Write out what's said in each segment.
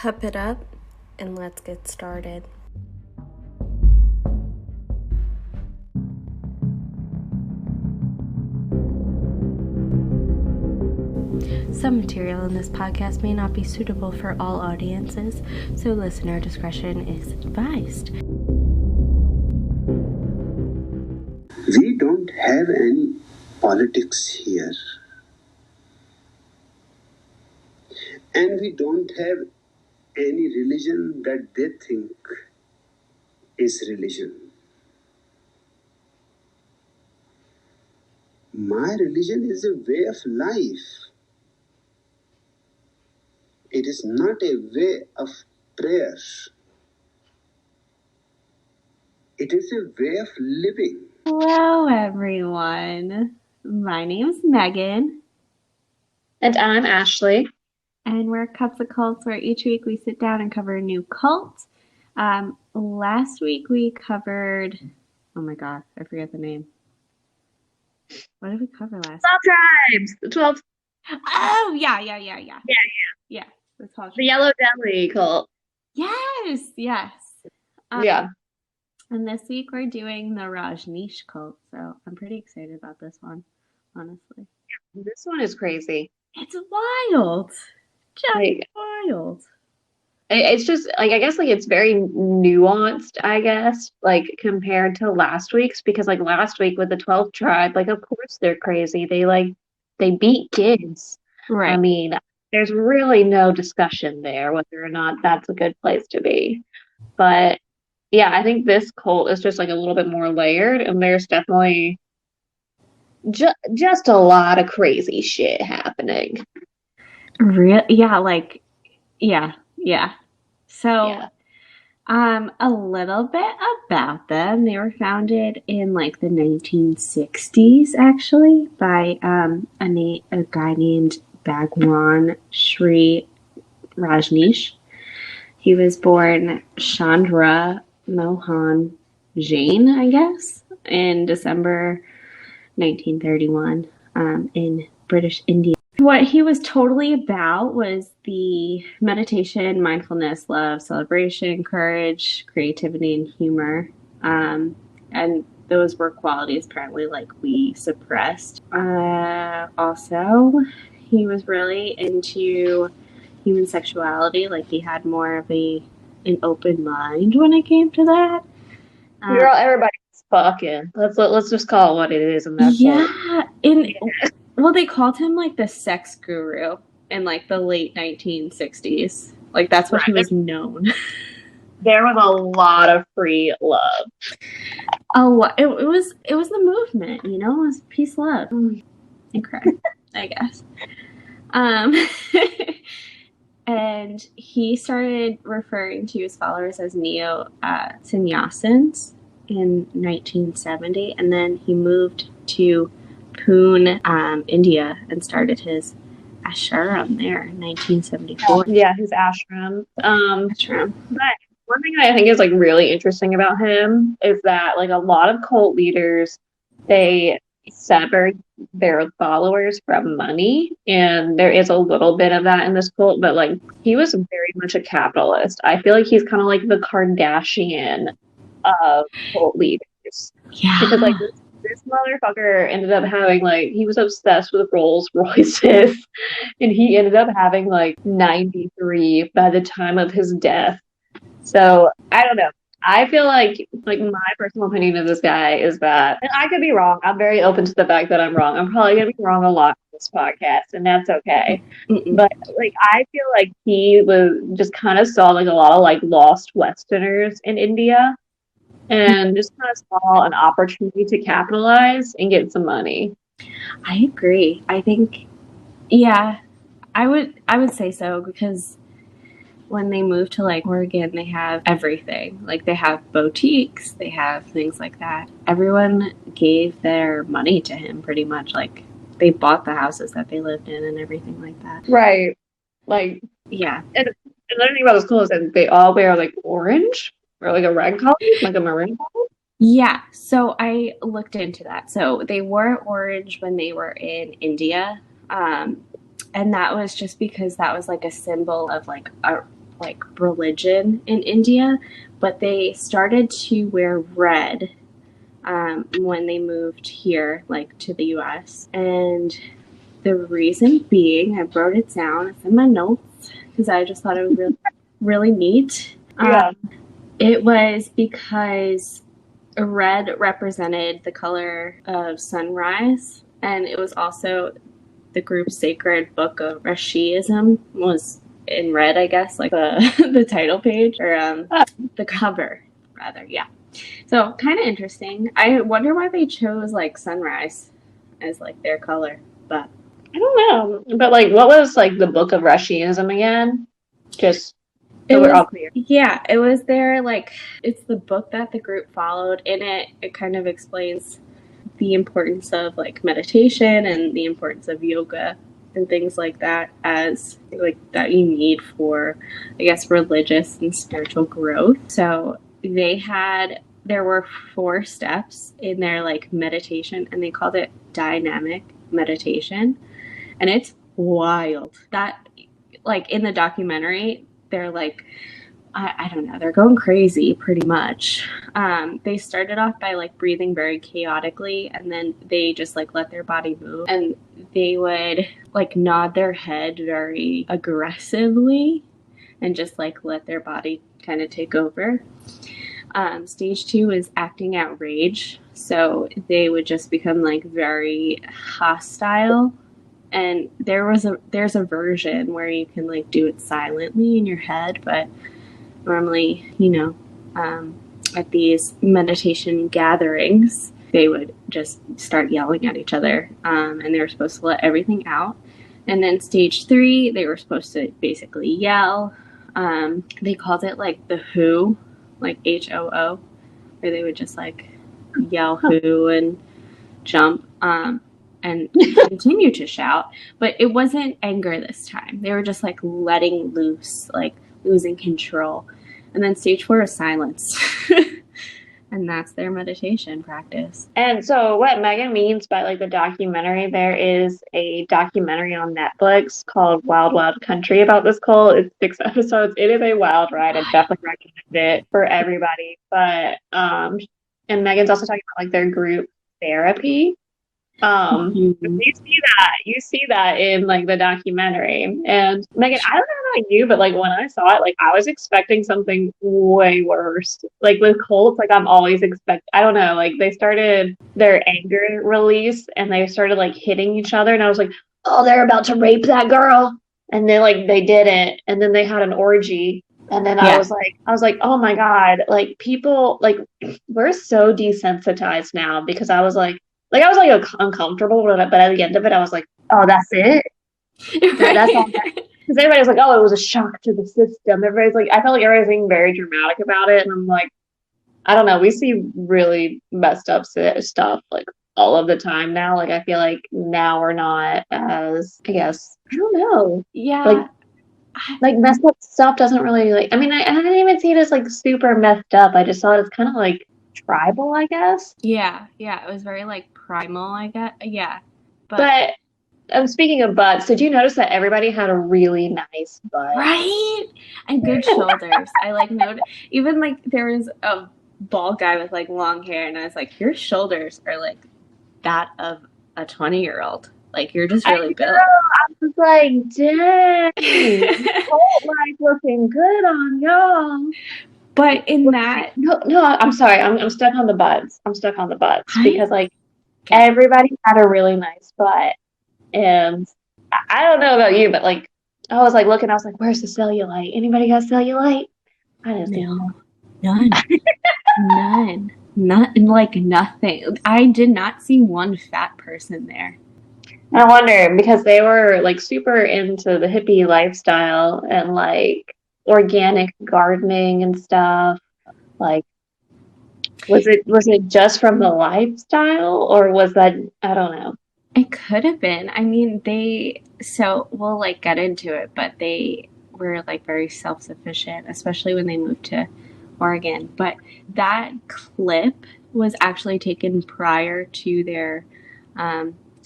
Cup it up and let's get started. Some material in this podcast may not be suitable for all audiences, so listener discretion is advised. We don't have any politics here. And we don't have any religion that they think is religion. My religion is a way of life. It is not a way of prayer. It is a way of living. Hello, everyone. My name's Megan. And I'm Ashley. And we're Cups of Cults, where each week we sit down and cover a new cult. Last week we covered, oh my god, I forget the name. What did we cover last 12 tribes. The 12. Oh, yeah. Yeah, the 12 The Yellow Deli cult. Yes. Yeah. And this week we're doing the Rajneesh cult, so I'm pretty excited about this one, honestly. This one is crazy. It's wild. Just Like, wild. it's just, like, I guess, like, it's very nuanced, I guess, like, compared to last week's, because, like, last week with the 12th tribe, like, of course they're crazy. They beat kids. Right. I mean, there's really no discussion there whether or not that's a good place to be. But, yeah, I think this cult is just, like, a little bit more layered, and there's definitely just a lot of crazy shit happening. Yeah. So, a little bit about them. They were founded in like the 1960s, actually, by a guy named Bhagwan Sri Rajneesh. He was born Chandra Mohan Jain, I guess, in December 1931 in British India. What he was totally about was the meditation, mindfulness, love, celebration, courage, creativity, and humor. And those were qualities apparently like we suppressed. Also, he was really into human sexuality. Like he had more of an open mind when it came to that. Girl, everybody's fucking. Let's just call it what it is. And that's Well, they called him like the sex guru in like the late 1960s. Like that's what he was known. There was a lot of free love. It was the movement, you know. It was peace, love, and crime, I guess. And he started referring to his followers as Sannyasins in 1970, and then he moved to Pune, India, and started his ashram there in 1974. Yeah, his ashram. Ashram. But one thing I think is like really interesting about him is that like a lot of cult leaders, they sever their followers from money, and there is a little bit of that in this cult, but like he was very much a capitalist. I feel like he's kind of like the Kardashian of cult leaders. Yeah. Because like this motherfucker ended up having like, he was obsessed with Rolls Royces, and he ended up having like 93 by the time of his death. So I don't know. I feel like my personal opinion of this guy is that, and I could be wrong. I'm very open to the fact that I'm wrong. I'm probably gonna be wrong a lot on this podcast, and that's okay. But like, I feel like he was just kind of saw like a lot of like lost Westerners in India, and just kind of saw an opportunity to capitalize and get some money. I agree. I think, yeah, I would say so, because when they moved to like Oregon, they have everything. Like they have boutiques, they have things like that. Everyone gave their money to him pretty much. Like they bought the houses that they lived in and everything like that. Right. Like, yeah. And another thing about those clothes is they all wear like orange or like a red color, like a maroon color. Yeah. So I looked into that. So they wore orange when they were in India. And that was just because that was like a symbol of like a like religion in India, but they started to wear red when they moved here, like to the US. And the reason being, I wrote it down, it's in my notes, because I just thought it was really, really neat. Yeah. It was because red represented the color of sunrise, and it was also the group's sacred book of Rashiism was in red, I guess, like the title page or the cover, rather. Yeah. So kind of interesting. I wonder why they chose like sunrise as like their color, but I don't know. But like, what was like the book of Rashiism again? Just it so we're was, all clear. yeah, it was their like, it's the book that the group followed. In it, it kind of explains the importance of like meditation and the importance of yoga and things like that as like that you need for, I guess, religious and spiritual growth. So there were 4 steps in their like meditation, and they called it dynamic meditation, and it's wild. That like in the documentary, they're like, I don't know, they're going crazy pretty much. They started off by like breathing very chaotically, and then they just like let their body move, and they would like nod their head very aggressively and just like let their body kind of take over. Stage 2 is acting out rage, so they would just become like very hostile. And there's a version where you can like do it silently in your head, but normally, at these meditation gatherings, they would just start yelling at each other, and they were supposed to let everything out. And then stage 3, they were supposed to basically yell. They called it like the Who, like HOO, where they would just like yell Who and jump. And continue to shout, but it wasn't anger this time. They were just like letting loose, like losing control. And then stage 4 is silence. And that's their meditation practice. And so what Megan means by like the documentary, there is a documentary on Netflix called Wild Wild Country about this cult. It's 6 episodes. It is a wild ride. I definitely recommend it for everybody. But and Megan's also talking about like their group therapy. You see that in like the documentary. And Megan, I don't know about you, but like when I saw it, like I was expecting something way worse. Like with cults, like I'm always I don't know, like they started their anger release and they started like hitting each other, and I was like, oh, they're about to rape that girl. And then like they didn't, and then they had an orgy. And then I was like, oh my God, like people, like we're so desensitized now, because I was like uncomfortable, but at the end of it, I was like, oh, that's it. That's all. Because everybody was like, oh, it was a shock to the system. Everybody's like, I felt like everybody's being very dramatic about it, and I'm like, I don't know. We see really messed up stuff like all of the time now. Like I feel like now we're not as, I guess, I don't know. Yeah. Like messed up stuff doesn't really like. I mean, I didn't even see it as like super messed up. I just thought it's kind of like tribal, I guess. Yeah, it was very like primal, I guess. Yeah, but speaking of butts, did you notice that everybody had a really nice butt? Right, and good shoulders. I like noted even like there was a bald guy with like long hair, and I was like, your shoulders are like that of a 20-year-old. Like you're just really built. I was like, dang, like looking good on y'all. But in that, no, I'm sorry, I'm stuck on the butts. Because like everybody had a really nice butt, and I don't know about you, but like I was like looking, I was like, where's the cellulite? Anybody got cellulite? I didn't see none, none, not like nothing. I did not see one fat person there. I wonder, because they were like super into the hippie lifestyle and like organic gardening and stuff. Like, was it just from the lifestyle, or was that, I don't know. It could have been. I mean, so we'll like get into it, but they were like very self-sufficient, especially when they moved to Oregon. But that clip was actually taken prior to their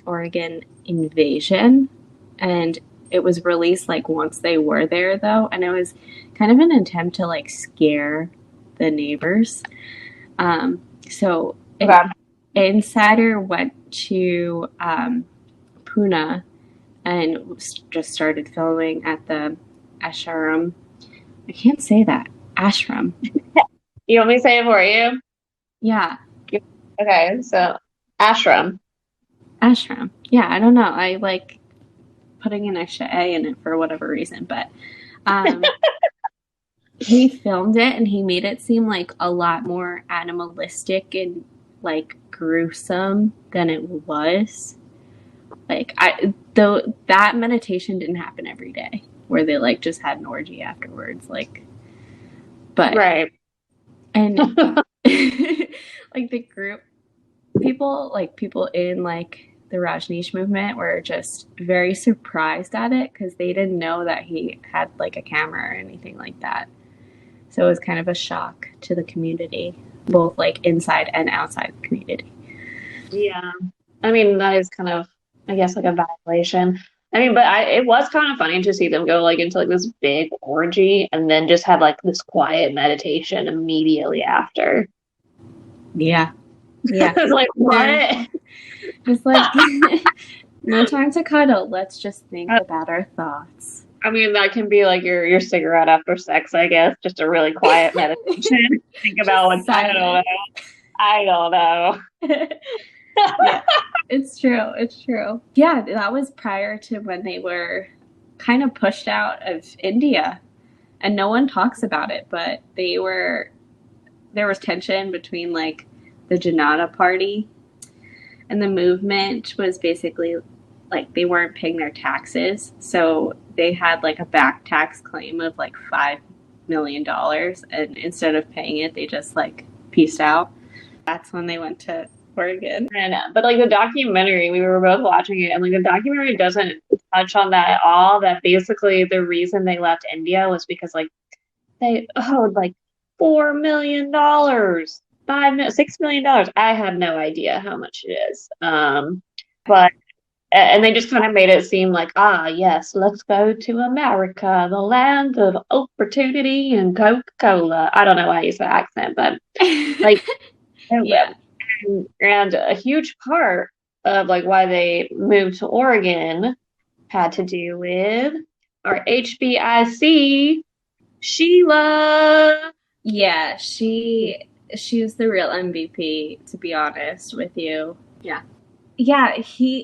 Oregon invasion, and it was released like once they were there though, and it was kind of an attempt to like scare the neighbors. So an insider went to Pune and just started filming at the ashram. I can't say that. Ashram. You want me to say it for you? Yeah. Okay, so ashram. Ashram. Yeah, I don't know. I like putting an extra A in it for whatever reason, but he filmed it and he made it seem like a lot more animalistic and like gruesome than it was. Like though that meditation didn't happen every day where they like just had an orgy afterwards, like but right. And like the group people in like the Rajneesh movement were just very surprised at it because they didn't know that he had like a camera or anything like that. So it was kind of a shock to the community, both like inside and outside the community. Yeah. I mean, that is kind of, I guess, like a violation. I mean, but it was kind of funny to see them go like into like this big orgy and then just have like this quiet meditation immediately after. Yeah. Yeah. It's like, what? Just like, no time to cuddle. Let's just think about our thoughts. I mean, that can be like your cigarette after sex, I guess. Just a really quiet meditation. Think about what's, I don't know. I don't know. Yeah, it's true. It's true. Yeah, that was prior to when they were kind of pushed out of India. And no one talks about it, but there was tension between like the Janata party and the movement was basically like they weren't paying their taxes. So they had like a back tax claim of like $5 million. And instead of paying it, they just like peaced out. That's when they went to Oregon. But like the documentary, we were both watching it, and like the documentary doesn't touch on that at all. That basically the reason they left India was because like they owed like $4 million, $6 million. I have no idea how much it is. But and they just kind of made it seem like, yes, let's go to America, the land of opportunity and Coca-Cola. I don't know why I use that accent, but like, yeah. And a huge part of like why they moved to Oregon had to do with our HBIC, Sheila. Yeah, she was the real MVP, to be honest with you. Yeah. Yeah,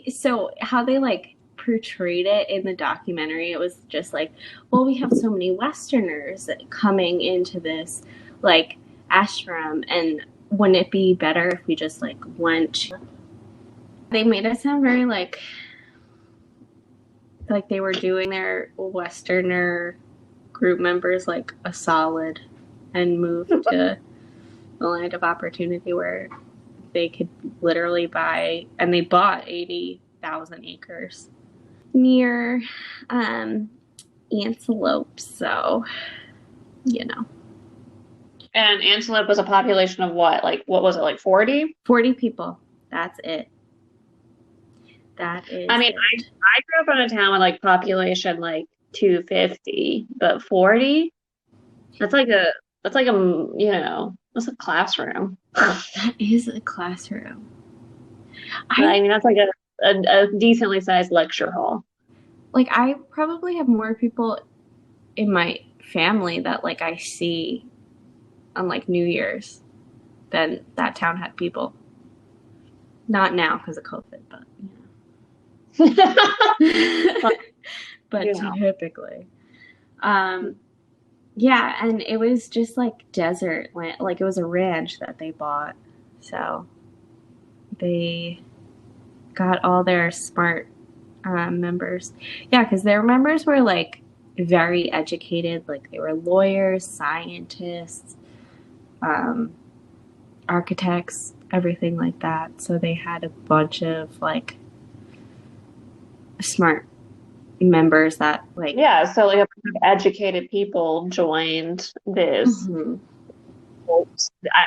so how they like portrayed it in the documentary, it was just like, well, we have so many Westerners coming into this like ashram, and wouldn't it be better if we just like went? They made it sound very like they were doing their Westerner group members like a solid and moved to the land of opportunity where they could literally buy, and they bought 80,000 acres near Antelope. So, you know. And Antelope was a population of what? Like, what was it, like 40? 40 people. That's it. That is. I mean, I grew up in a town with like population like 250, but 40? That's like a, that's a classroom. That is a classroom. I mean, that's like a decently sized lecture hall. Like, I probably have more people in my family that like I see on like New Year's than that town had people. Not now because of COVID, but you know. But typically. Yeah, and it was just like desert land, like it was a ranch that they bought. So they got all their smart members. Yeah, because their members were like very educated, like they were lawyers, scientists, architects, everything like that. So they had a bunch of like smart members that like so like a bunch of educated people joined this. Mm-hmm.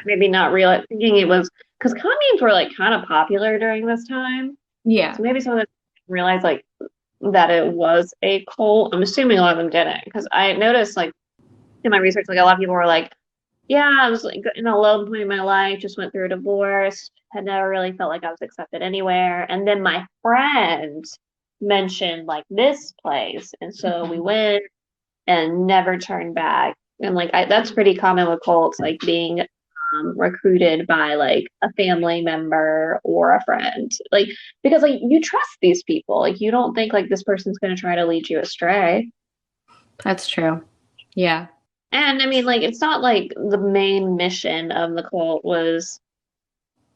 Maybe not real thinking it was because communes were like kind of popular during this time. Yeah. So maybe some of them realized like that it was a cult. I'm assuming a lot of them didn't because I noticed like in my research, like a lot of people were like, yeah, I was like in a low point in my life, just went through a divorce, had never really felt like I was accepted anywhere. And then my friend mentioned like this place. And so we went and never turned back. And like that's pretty common with cults, like being recruited by like a family member or a friend. Like because like you trust these people. Like you don't think like this person's gonna try to lead you astray. That's true. Yeah. And I mean, like, it's not like the main mission of the cult was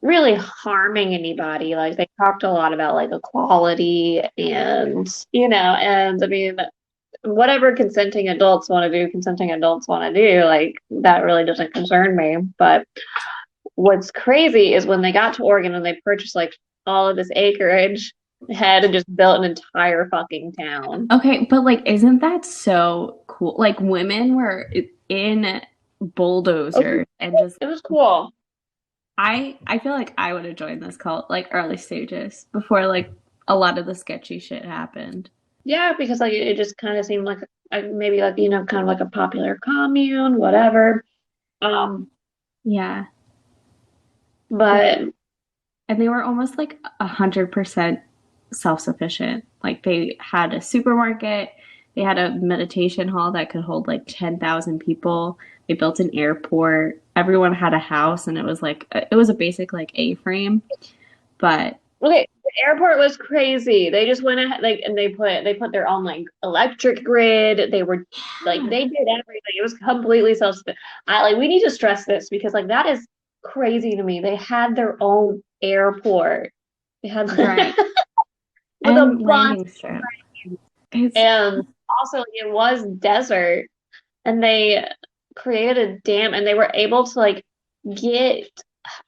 really harming anybody. Like, they talked a lot about like equality and, and I mean, whatever consenting adults want to do, consenting adults want to do, like, that really doesn't concern me. But what's crazy is when they got to Oregon and they purchased like all of this acreage, they had and just built an entire fucking town. Okay, but like, isn't that so cool? Like, women were in bulldozers and just It was cool. I feel like I would have joined this cult like early stages before like a lot of the sketchy shit happened. Yeah, because like it just kind of seemed like maybe like kind of like a popular commune, whatever. Um, Yeah. but And they were almost like 100% self-sufficient. Like they had a supermarket, they had a meditation hall that could hold like 10,000 people. They built an airport. Everyone had a house and it was a basic like A-frame, but okay, the airport was crazy. They just went ahead like and they put their own like electric grid. They were like yeah, they did everything. It was completely self-sufficient. I like we need to stress this because like that is crazy to me. They had their own airport. They had right. with a And bunch landing strip. It's and also it was desert and they created a dam and they were able to like get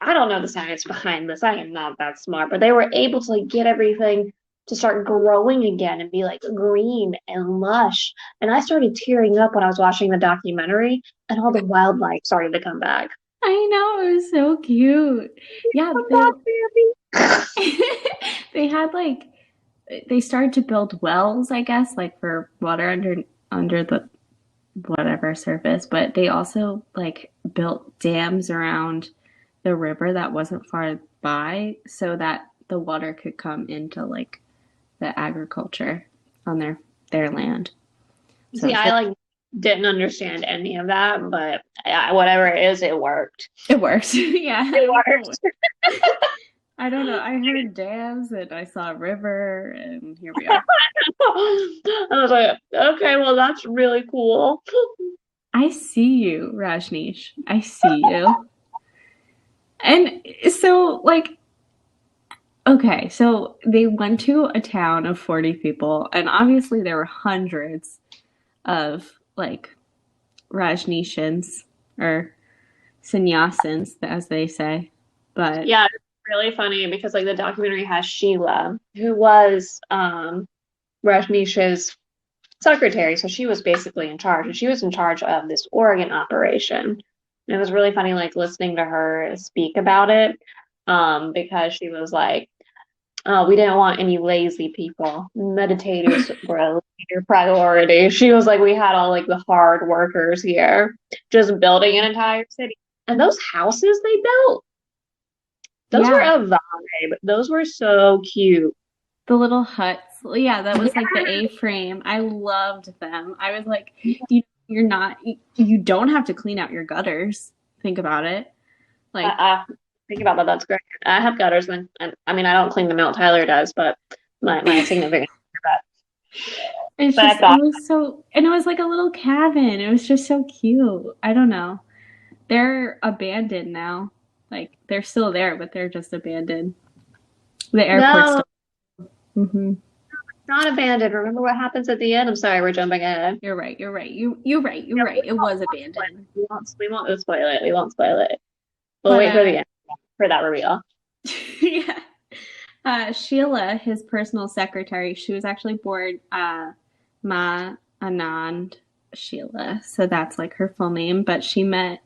I don't know the science behind this. I am not that smart, but they were able to like get everything to start growing again and be like green and lush. And I started tearing up when I was watching the documentary and all the wildlife started to come back. I know, it was so cute. Yeah, Come back, baby. they had like they started to build wells, I guess, like for water under the whatever surface, but they also like built dams around the river that wasn't far by so that the water could come into like the agriculture on their land. So See, it's I really like didn't understand any of that, but whatever it is, it worked. it works. Yeah. It worked. I don't know. I heard dams and I saw a river and here we are. I was like, okay, well, that's really cool. I see you, Rajneesh. I see you. And so like okay, so they went to a town of 40 people, and obviously there were hundreds of like Rajneeshans or Sannyasins, as they say. But Yeah, it's really funny because like the documentary has Sheila, who was Rajneesh's secretary, so she was basically in charge, and she was in charge of this Oregon operation. And it was really funny like listening to her speak about it, because she was like, we didn't want any lazy people. Meditators were a leader priority. She was like, we had all like the hard workers here, just building an entire city. And those houses they built, those were yeah, a vibe. Those were so cute. the little huts. Yeah, that was like the Yeah. A-frame. I loved them. I was like, you're not, you don't have to clean out your gutters. Think about it. Like, Think about that. That's great. I have gutters, and I mean, I don't clean them out. Tyler does, but my significant other does. it's But I just, it thought, was so, and it was like a little cabin. It was just so cute. I don't know. They're abandoned now. Like they're still there, but they're just abandoned. The airport's no, still. Mm-hmm. not abandoned. Remember what happens at the end? I'm sorry, we're jumping ahead. You're right. You're right. You're right. You're Yeah, right. It was abandoned. we won't spoil it. We won't spoil it. We'll But wait for the end for that reveal. yeah. Sheila, his personal secretary, she was actually born Ma Anand Sheila, so that's like her full name. But she met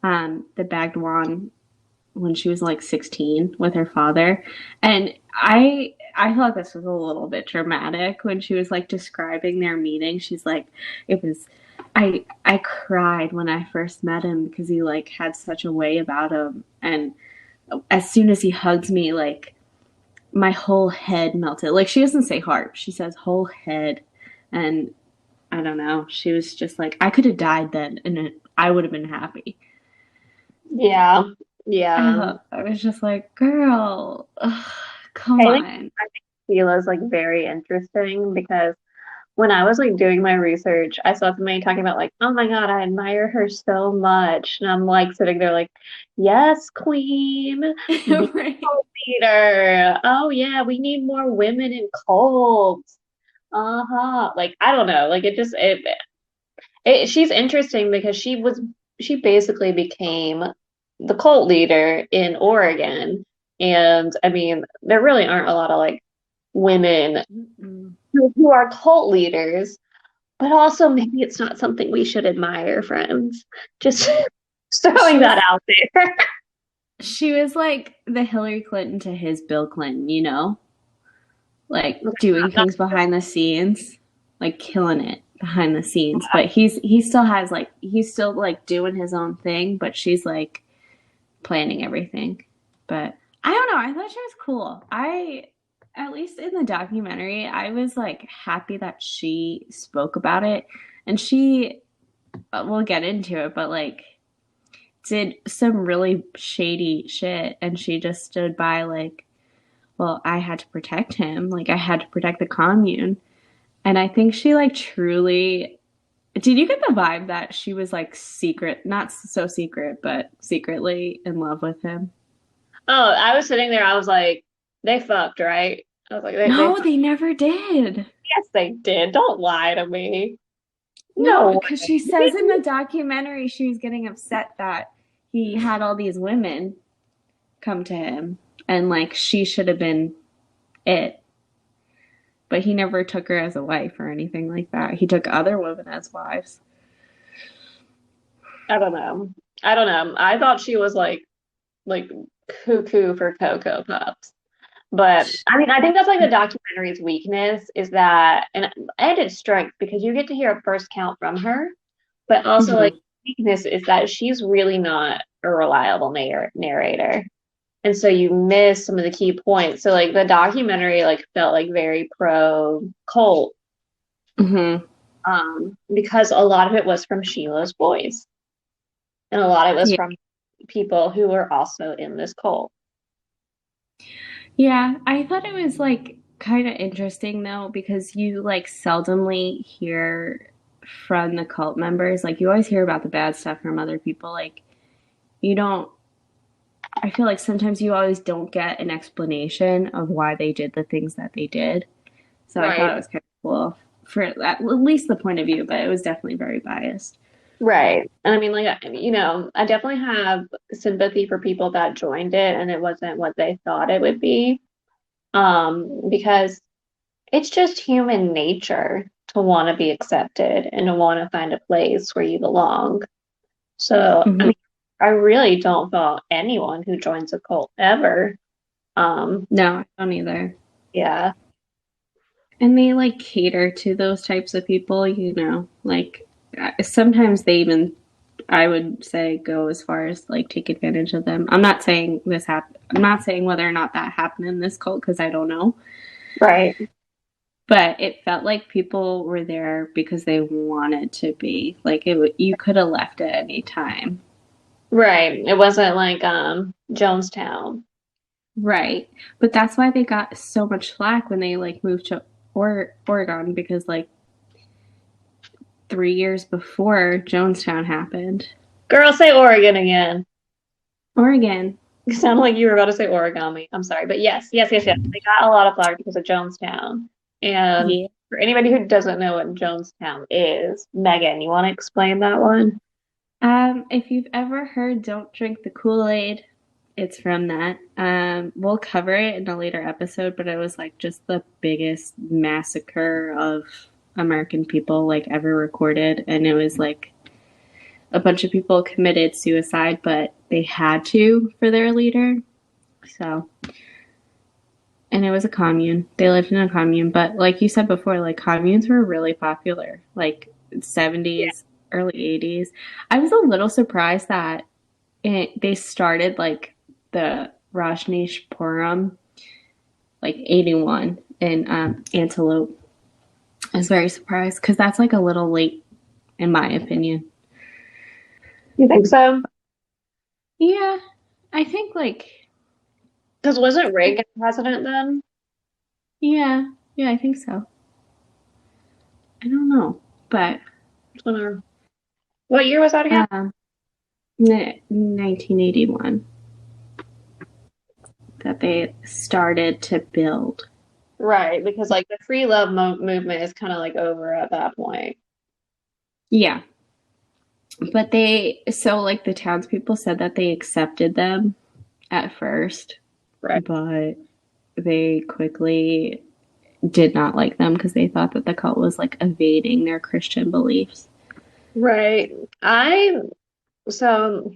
the Bhagwan when she was like 16 with her father. And I thought this was a little bit dramatic when she was like describing their meeting. She's like, it was I cried when I first met him because he like had such a way about him, and as soon as he hugs me, like my whole head melted. Like she doesn't say heart, she says whole head. And I don't know. She was just like, I could have died then and I would have been happy. Yeah. Yeah. I was just like, girl, ugh, come I think on. I think Sheila's like very interesting because when I was like doing my research, I saw somebody talking about like, oh my God, I admire her so much. And I'm like sitting there like, yes, queen, be a Right. cult leader. Oh yeah, we need more women in cults. Uh-huh. Like I don't know. Like she's interesting because she basically became the cult leader in Oregon. And I mean, there really aren't a lot of like women Mm-mm. who are cult leaders, but also maybe it's not something we should admire, friends. Just She throwing was that out there. she was like the Hillary Clinton to his Bill Clinton, you know? Like doing things behind the scenes, like killing it behind the scenes. But he still has like he's still like doing his own thing, but she's like planning everything. But I don't know. I thought she was cool. At least in the documentary, I was like happy that she spoke about it, and she, we'll get into it, but like did some really shady shit, and she just stood by like, well, I had to protect him. Like I had to protect the commune. And I think she like truly, did you get the vibe that she was like secret, not so secret, but secretly in love with him? Oh, I was sitting there, I was like, they fucked, right? I was like, they No, they never did. yes, they did. Don't lie to me. No, No because she says in the documentary she was getting upset that he had all these women come to him and like she should have been it. But he never took her as a wife or anything like that. He took other women as wives. I don't know. I don't know. I thought she was like cuckoo for Cocoa Puffs. But I mean, I think that's like the documentary's weakness is that, and it strength because you get to hear a first count from her, but also like Mm-hmm. weakness is that she's really not a reliable narrator. And so you miss some of the key points. So like the documentary like felt like very pro cult, Mm-hmm. because a lot of it was from Sheila's voice. And a lot of it was Yeah. from people who were also in this cult. Yeah, I thought it was like kind of interesting though because you like seldomly hear from the cult members. Like you always hear about the bad stuff from other people. Like you don't, I feel like sometimes you always don't get an explanation of why they did the things that they did. So I thought it Right. was kind of cool for at least the point of view, but it was definitely very biased. Right. And I mean, like, I definitely have sympathy for people that joined it and it wasn't what they thought it would be. Because it's just human nature to want to be accepted and to want to find a place where you belong. So, I Hmm. mean, I really don't fault anyone who joins a cult ever. Um, No, I don't either. yeah. And they like cater to those types of people, you know, like sometimes they even, I would say, go as far as like take advantage of them. I'm not saying this happened. I'm not saying whether or not that happened in this cult because I don't know. Right. But it felt like people were there because they wanted to be. Like it, you could have left at any time. Right. It wasn't like Jonestown. Right. But that's why they got so much flack when they like moved to Oregon because like 3 years before Jonestown happened. Girl, say Oregon again. Oregon. You sound like you were about to say origami. I'm sorry, but yes, yes, yes, yes. They got a lot of flack because of Jonestown. And Yeah. for anybody who doesn't know what Jonestown is, Megan, you want to explain that one? If you've ever heard "Don't Drink the Kool-Aid," it's from that. We'll cover it in a later episode, but it was like just the biggest massacre of American people like ever recorded, and it was like a bunch of people committed suicide, but they had to for their leader. So, and it was a commune. They lived in a commune, but like you said before, like communes were really popular, like Yeah. 70s, early 80s. I was a little surprised that they started like the Rajneeshpuram like 81 in Antelope. I was very surprised because that's like a little late, in my opinion. You think so? Yeah, I think like, Because wasn't Reagan president then? yeah, yeah, I think so. I don't know, but Whatever. What year was that again? um, 1981 that they started to build. Right, because like the free love movement is kind of like over at that point. Yeah, but so like the townspeople said that they accepted them at first, Right. but they quickly did not like them because they thought that the cult was like evading their Christian beliefs. Right. I so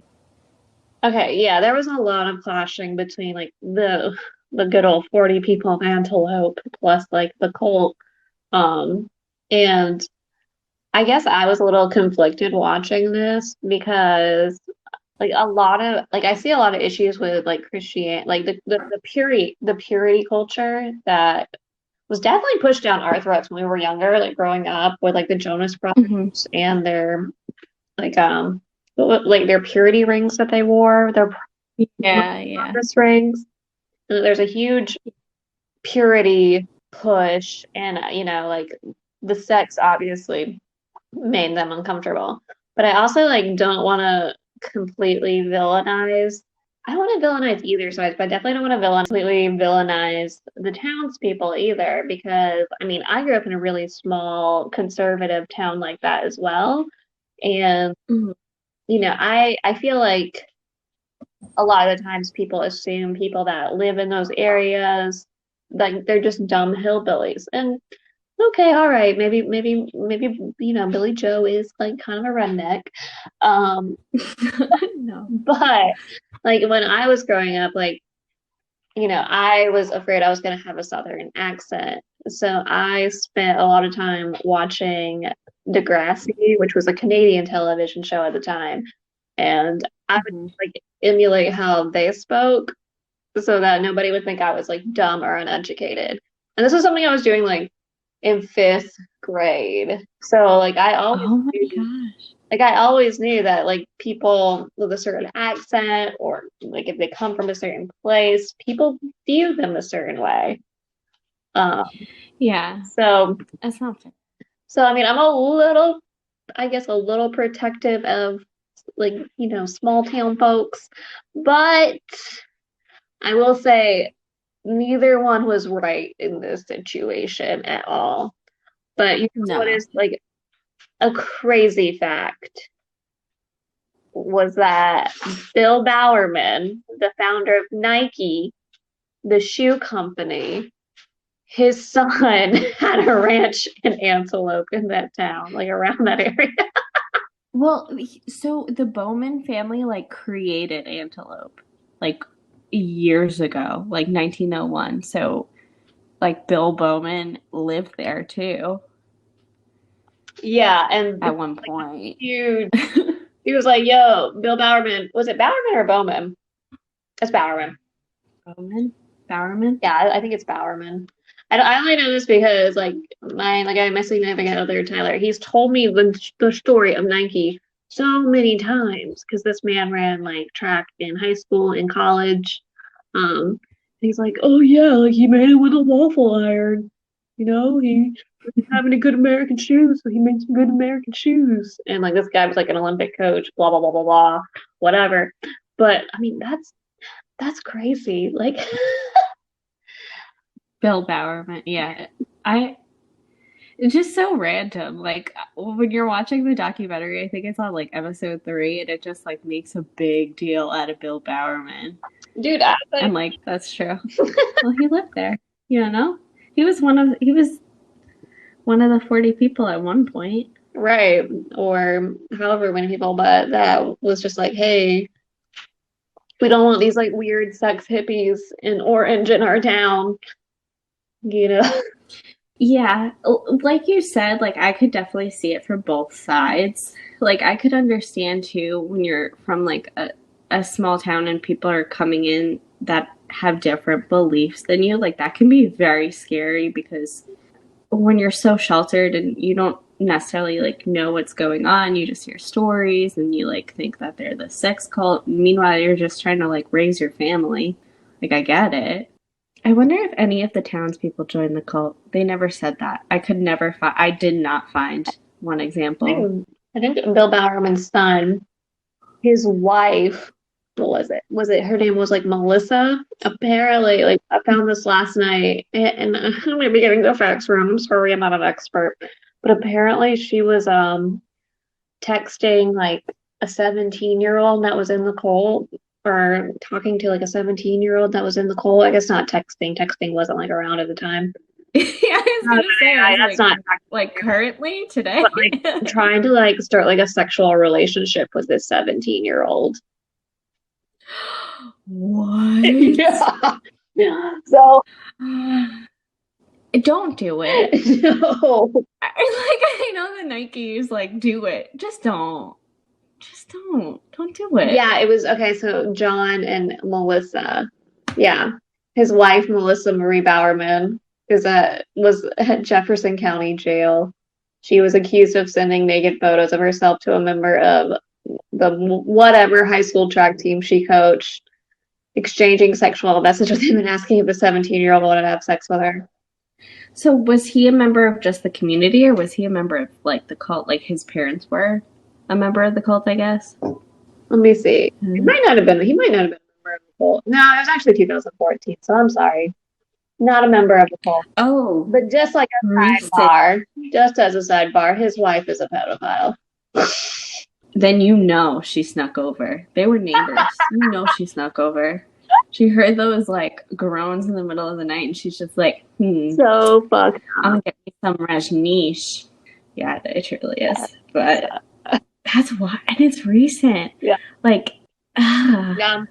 okay, yeah, there was a lot of clashing between like the good old 40 people of Antelope plus like the cult. Um and I guess I was a little conflicted watching this because like a lot of like I see a lot of issues with like Christianity, like the purity culture that was definitely pushed down our throats when we were younger, like growing up with like the Jonas Mm-hmm. Brothers and their like like their purity rings that they wore, their Yeah, yeah. promise rings. And there's a huge purity push, and like the sex obviously made them uncomfortable. But I also like don't want to completely villainize. I don't want to villainize either side, but I definitely don't want to completely villainize the townspeople either, because I mean I grew up in a really small conservative town like that as well, and Mm-hmm. I feel like a lot of the times people assume people that live in those areas like they're just dumb hillbillies, and okay, all right, maybe Billy Joe is like kind of a redneck. Um, No. but like when I was growing up, like I was afraid I was gonna have a southern accent. So I spent a lot of time watching Degrassi, which was a Canadian television show at the time. And I would Mm-hmm. like emulate how they spoke so that nobody would think I was like dumb or uneducated. And this was something I was doing like in fifth grade. So Oh my gosh. I always knew that like people with a certain accent or like if they come from a certain place, people view them a certain way. Um, Yeah, so that's not fair. so I mean I'm a little I guess a little protective of like, small town folks, but I will say neither one was right in this situation at all. But you know what No. is like a crazy fact was that Bill Bowerman, the founder of Nike, the shoe company, his son had a ranch in Antelope in that town, like around that area. Well, so the Bowman family like created Antelope like years ago, like 1901. So like Bill Bowman lived there too Yeah, and at one point. huge. He was like, "Yo, Bill Bowerman, was it Bowerman or Bowman? It's Bowerman. Bowman? Bowerman? Yeah, I think it's Bowerman. I only know this because my significant other Tyler, he's told me the story of Nike so many times because this man ran like track in high school and college. He's like, oh yeah, like he made it with a waffle iron. He doesn't have any good American shoes, so he made some good American shoes. And like this guy was like an Olympic coach, blah blah blah blah blah, whatever. But I mean, that's crazy. Like, Bill Bowerman. Yeah. I It's just so random. Like when you're watching the documentary, I think it's on like episode 3, and it just like makes a big deal out of Bill Bowerman. dude, And like that's true. Well, he lived there. You know? He was one of the 40 people at one point. right, or however many people, but that was just like, hey, We don't want these like weird sex hippies in orange in our town, you know? Yeah, like you said, like I could definitely see it from both sides. Like I could understand too when you're from like a small town and people are coming in that have different beliefs than you. Like that can be very scary because when you're so sheltered and you don't necessarily like know what's going on, you just hear stories and you like think that they're the sex cult. Meanwhile, you're just trying to like raise your family. Like I get it. I wonder if any of the townspeople joined the cult. They never said that. I could never find. I did not find one example. I think Bill Bowerman's son, his wife, what was it? Was it her name was like Melissa? Apparently, like I found this last night, and I might be getting the facts wrong. I'm sorry, I'm not an expert, but apparently she was texting like a 17-year-old that was in the cult, or talking to like a 17-year-old that was in the cult. I guess not texting. Texting wasn't like around at the time. Yeah, I was gonna say. I was That's not like currently today. but like trying to like start like a sexual relationship with this 17-year-old. What? Yeah. So Don't do it. no. I know the Nikes like do it. Just don't. Just don't. Don't do it. Yeah, it was okay. So John and Melissa, yeah, his wife Melissa Marie Bowerman was at Jefferson County Jail. She was accused of sending naked photos of herself to a member of the whatever high school track team she coached, exchanging sexual messages with him and asking if a 17-year-old wanted to have sex with her. So was he a member of just the community or was he a member of like the cult? Like his parents were a member of the cult, I guess. Let me see. He might not have been a member of the cult. No, it was actually 2014, so I'm sorry. Not a member of the cult. Oh, But just like a sidebar, just as a sidebar, his wife is a pedophile. Then you know she snuck over. They were neighbors. You know she snuck over. She heard those like groans in the middle of the night and she's just like, So fucked up. I'm gonna get me some Rajneesh. Yeah, it truly is. But that's why, and it's recent. Yeah. Like, yeah.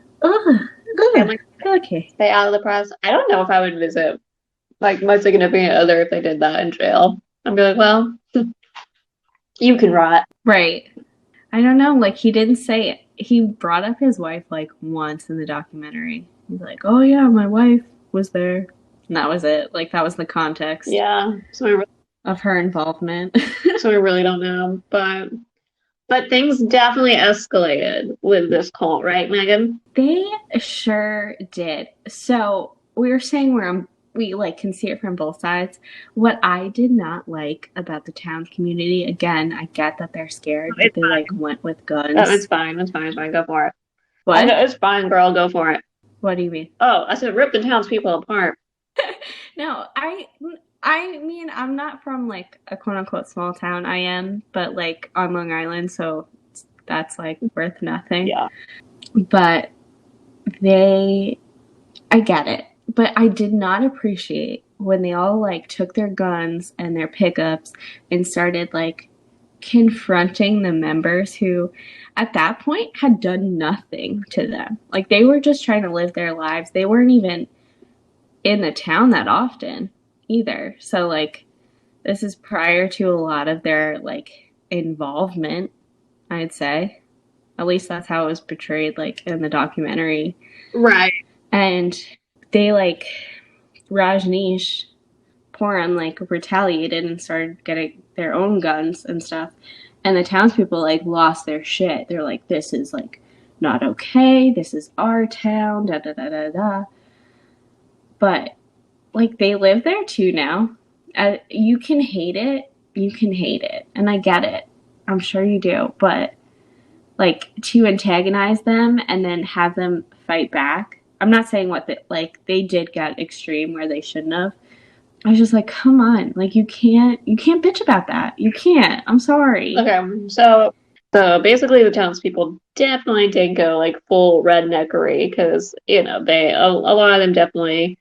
Okay. Stay out of the press. I don't know if I would visit like my significant other if they did that in jail. I'd be like, well, you can rot. Right. I don't know. Like he didn't say it. He brought up his wife like once in the documentary. He's like, "Oh yeah, my wife was there," and that was it. Like that was the context. Yeah. So of her involvement. So we really don't know, but things definitely escalated with this cult, right, Megan? They sure did. So we were saying we like can see it from both sides. What I did not like about the town community, again, I get that they're scared, but they like went with guns. Oh, it's fine. It's fine. It's fine. Go for it. What? It's fine, girl. Go for it. What do you mean? Oh, I said rip the townspeople apart. No, I mean, I'm not from like a quote unquote small town. I am, but like on Long Island, so that's like worth nothing. Yeah. But I get it. But I did not appreciate when they all like took their guns and their pickups and started like confronting the members who at that point had done nothing to them. Like they were just trying to live their lives. They weren't even in the town that often either. So like this is prior to a lot of their like involvement, I'd say. At least that's how it was portrayed like in the documentary. Right. And they like Rajneesh Puram like retaliated and started getting their own guns and stuff. And the townspeople like lost their shit. They're like, this is like not okay. This is our town. Da da da da da. But like they live there too now. You can hate it. You can hate it, and I get it. I'm sure you do. But like to antagonize them and then have them fight back. I'm not saying they did get extreme where they shouldn't have. I was just like, come on, like you can't bitch about that. You can't. I'm sorry. Okay, so basically the townspeople definitely did go like full redneckery because a lot of them definitely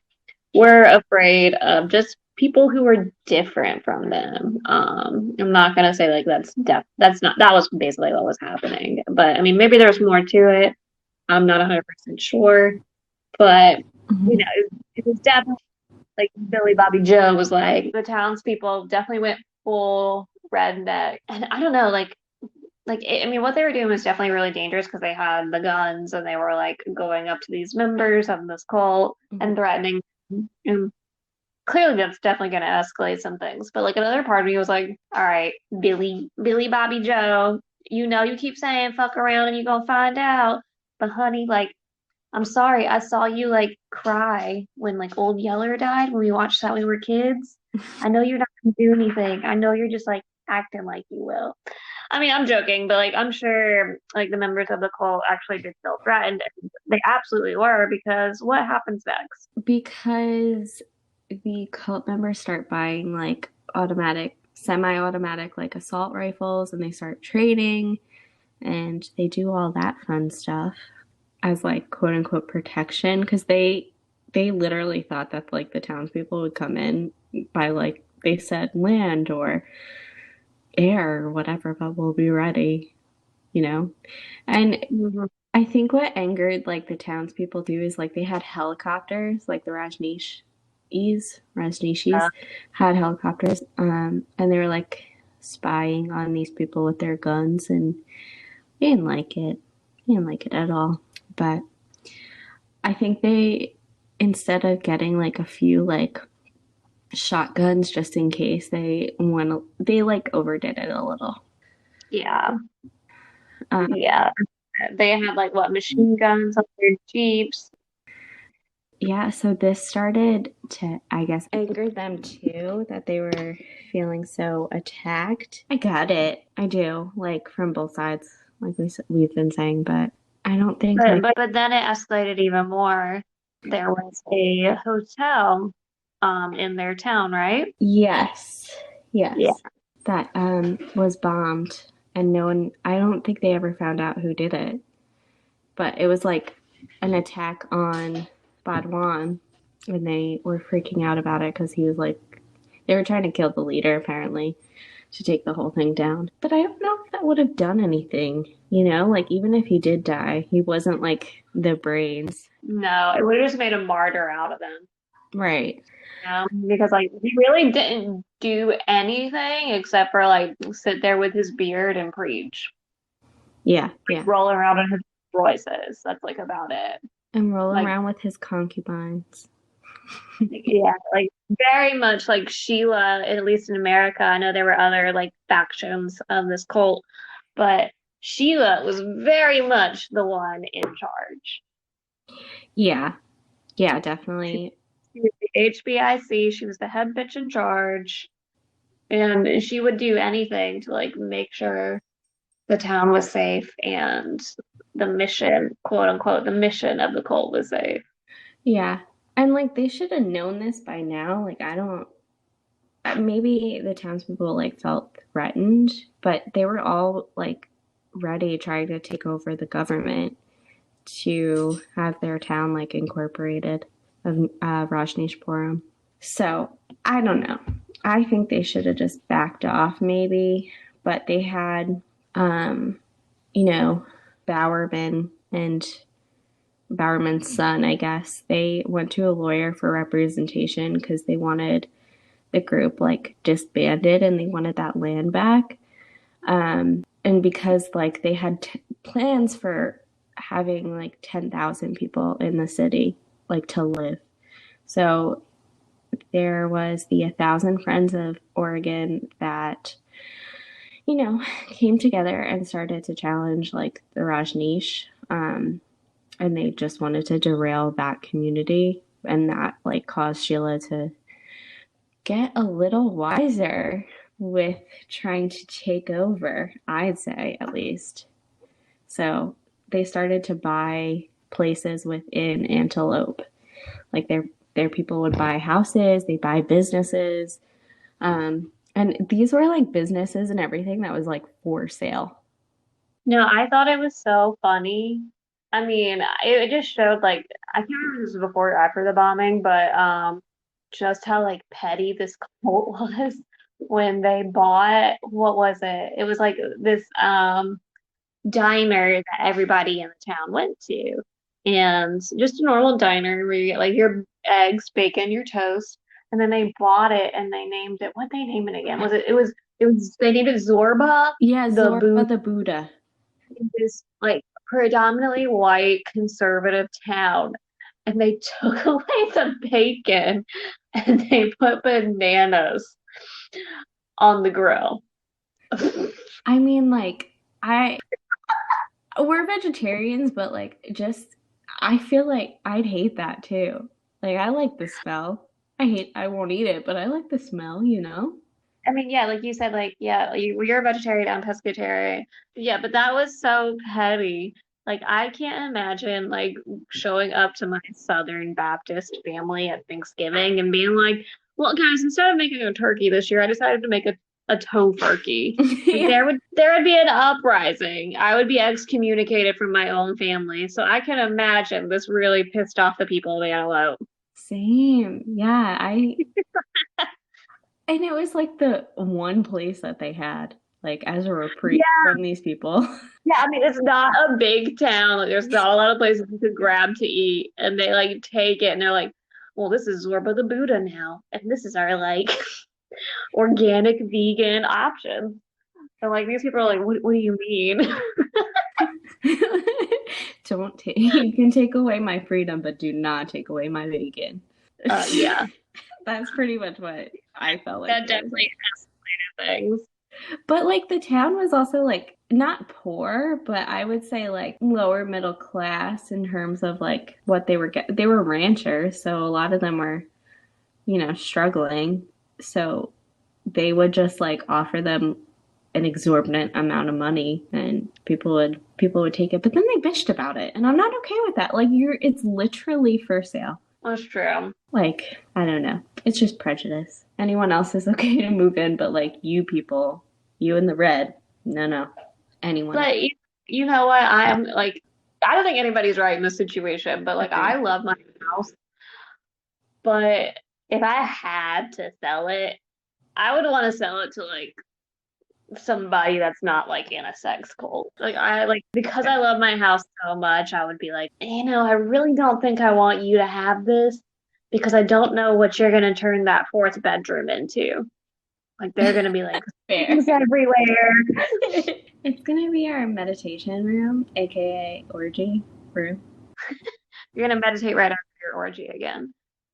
were afraid of just people who were different from them. I'm not gonna say like that was basically what was happening, but I mean maybe there's more to it. I'm not 100% sure, but you know, Mhm. it was definitely like Billy Bobby Joe was like the townspeople definitely went full redneck, and I don't know, I mean, what they were doing was definitely really dangerous because they had the guns and they were like going up to these members of this cult Mhm. and threatening them. And clearly that's definitely going to escalate some things. But like another part of me was like, all right, Billy Bobby Joe, you know, you keep saying fuck around and you're going to find out. But honey, like, I'm sorry, I saw you like cry when like Old Yeller died when we watched that when we were kids. I know you're not going to do anything. I know you're just like acting like you will. I mean, I'm joking, but like I'm sure like the members of the cult actually did feel threatened. And they absolutely were because what happens next? Because the cult members start buying like automatic, semi automatic, like assault rifles, and they start training and they do all that fun stuff as like quote unquote protection because they literally thought that like the townspeople would come in by like they said land or air or whatever, but we'll be ready, you know? And Mhm. I think what angered like the townspeople too is like they had helicopters, like the Rajneeshis had helicopters, and they were like spying on these people with their guns, and they didn't like it. They didn't like it at all. But I think they, instead of getting like a few like shotguns just in case, they like overdid it a little. Yeah, Um, yeah. They had like what machine guns on their jeeps. Yeah, so this started to, I guess, anger them too that they were feeling so attacked. I got it. I do, like from both sides, like we've been saying, but I don't think like But then it escalated even more. There was a hotel in their town, right? yes, Yeah. yes, that was bombed and no one I don't think they ever found out who did it. But it was like an attack on Badwan and they were freaking out about it because he was like they were trying to kill the leader apparently to take the whole thing down. But I don't know if that would have done anything, you know? Like, even if he did die, he wasn't like the brains. No, it would have just made a martyr out of him. Right. Because like he really didn't do anything except for like sit there with his beard and preach, Yeah, yeah. roll around in his voices. That's like about it. And roll Like around with his concubines. yeah, like very much like Sheila, at least in America. I know there were other like factions of this cult, but Sheila was very much the one in charge. Yeah, yeah, She, definitely. she was the HBIC. She was the head bitch in charge, and she would do anything to like make sure the town was safe and the mission, quote unquote, the mission of the cult was safe. Yeah. And like, they should have known this by now. Like, I don't, maybe the townspeople like felt threatened, but they were all like ready trying to take over the government to have their town like incorporated of Rajneeshpuram. So I don't know. I think they should have just backed off maybe, but they had, um, you know, Bowerman and Bowerman's son, I guess. They went to a lawyer for representation because they wanted the group like disbanded and they wanted that land back. And because like they had plans for having like 10,000 people in the city like to live. So there was the 1,000 Friends of Oregon that came together and started to challenge like the Rajneesh, and they just wanted to derail that community, and that like caused Sheila to get a little wiser with trying to take over, I'd say at least. So they started to buy places within Antelope. Like their people would buy houses, they buy businesses. And these were like businesses and everything that was like for sale. No, I thought it was so funny. I mean, it just showed like I can't remember if this was before or after the bombing, but just how like petty this cult was when they bought what was it? It was like this diner that everybody in the town went to. And just a normal diner where you get like your eggs, bacon, your toast. And then they bought it and they named it, what they name it again? They named it Zorba, Yeah, the Zorba booth the Buddha. in this like predominantly white conservative town. And they took away the bacon and they put bananas on the grill. I mean, like, we're vegetarians, but like, just, I feel like I'd hate that too. Like, I like the smell. I won't eat it, but I like the smell, you know? I mean, yeah, like you said, like, yeah, you're a vegetarian, I'm pescatarian. Yeah, but that was so petty. Like, I can't imagine, like, showing up to my Southern Baptist family at Thanksgiving and being like, well, guys, instead of making a turkey this year, I decided to make a tofurkey. Like, Yeah. there would be an uprising. I would be excommunicated from my own family. So I can imagine this really pissed off the people of Antelope. Same. Yeah, and it was like the one place that they had, like, as a reprieve from these people. Yeah, I mean, it's not a big town. Like, there's not a lot of places you could grab to eat. And they like take it and they're like, well, this is Zorba the Buddha now. And this is our like organic vegan option. And like these people are like, what do you mean? Don't take, you can take away my freedom, but do not take away my bacon. Yeah, That's pretty much what I felt like that it was. definitely escalated things. But like the town was also like not poor, but I would say like lower middle class in terms of like what they were they were ranchers, so a lot of them were, struggling. So they would just like offer them an exorbitant amount of money and people would take it. But then they bitched about it, and I'm not okay with that. Like it's literally for sale. That's true. Like, I don't know. It's just prejudice. Anyone else is okay to move in, but like you people, you in the red, no, no. Anyone. But you know what? I'm like, I don't think anybody's right in this situation, but like, I Agreed. love my house. But if I had to sell it, I would want to sell it to like somebody that's not like in a sex cult. Like I like because I love my house so much, I would be like, I really don't think I want you to have this because I don't know what you're gonna turn that fourth bedroom into. Like they're gonna be like Fair. things everywhere. It's gonna be our meditation room, aka orgy room. You're gonna meditate right after your orgy again.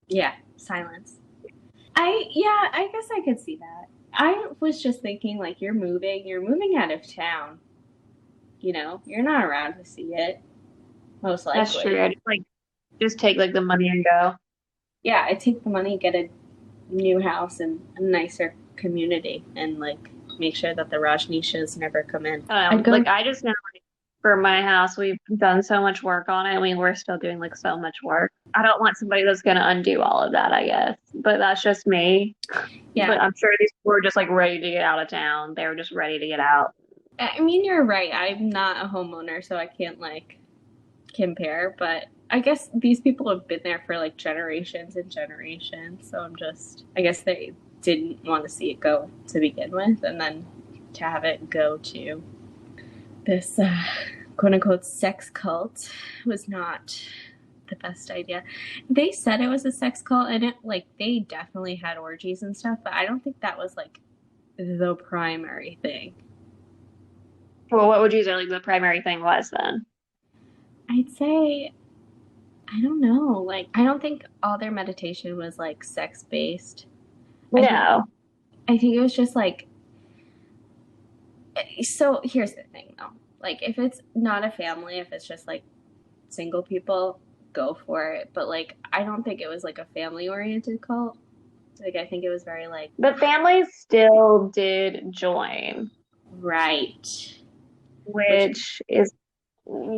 Yeah, silence. I guess I could see that. I was just thinking like you're moving out of town. You're not around to see it, most That's true. likely. I just take like the money and go. Yeah, I take the money, get a new house and a nicer community, and like make sure that the Rajneeshs never come in. I don't I'd know. go. Like I just know like for my house, we've done so much work on it. I mean, we're still doing like so much work. I don't want somebody that's gonna undo all of that, I guess. But that's just me. Yeah, But I'm sure these people were just like ready to get out of town. They were just ready to get out. I mean you're right. I'm not a homeowner, so I can't like compare. But I guess these people have been there for like generations and generations. So I guess they didn't want to see it go to begin with, and then to have it go to this quote unquote sex cult was not the best idea. They said it was a sex cult, and it like they definitely had orgies and stuff, but I don't think that was like the primary thing. Well, what would you say like the primary thing was then? I'd say I don't know. Like I don't think all their meditation was like sex based. I think No. I think it was just like so here's the thing though. Like if it's not a family, if it's just like single people, go for it. But like I don't think it was like a family oriented cult. Like I think it was very like The families still did join, right. Which which is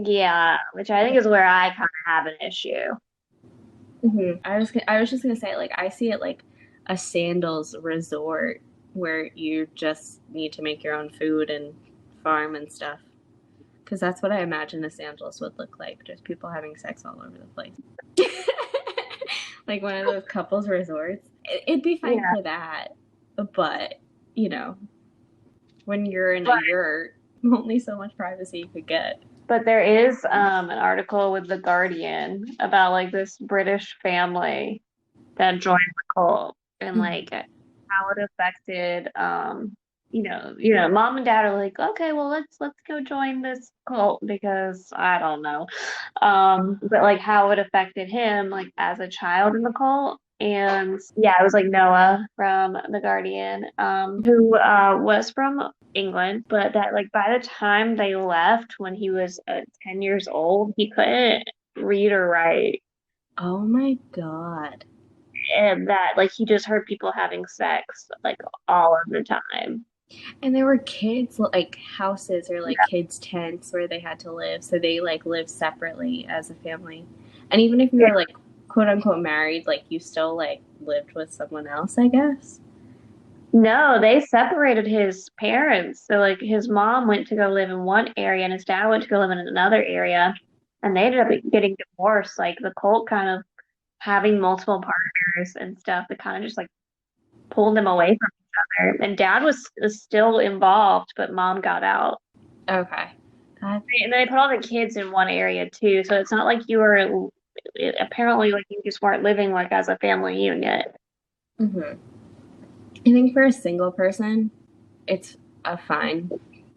yeah, which I think is where I kind of have an issue. I was just gonna say like I see it like a sandals resort where you just need to make your own food and farm and stuff. Because that's what I imagine a sandals would look like, just people having sex all over the place. Like one of those couples resorts. It'd be fine Yeah. for that, but you know, when you're in a But yurt. Only so much privacy you could get. But there is an article with The Guardian about like this British family that joined the cult and like how it affected mom and dad are like, okay, well let's go join this cult because I don't know. But like how it affected him like as a child in the cult. And yeah, it was like Noah from The Guardian, who was from England, but that like by the time they left when he was 10 years old, he couldn't read or write. Oh my God. And that like he just heard people having sex like all of the time. And there were kids, like houses or like kids' tents where they had to live. So they like lived separately as a family. And even if you Yeah. were like quote unquote married, like you still like lived with someone else, I guess. No, they separated his parents. So like his mom went to go live in one area and his dad went to go live in another area. And they ended up getting divorced. Like the cult kind of having multiple partners and stuff that kind of just like pulled them away from each other. And dad was still involved, but mom got out. Okay. That, And they put all the kids in one area too. So it's not like you were apparently like you just weren't living like as a family unit. mhm. I think for a single person, it's a fine,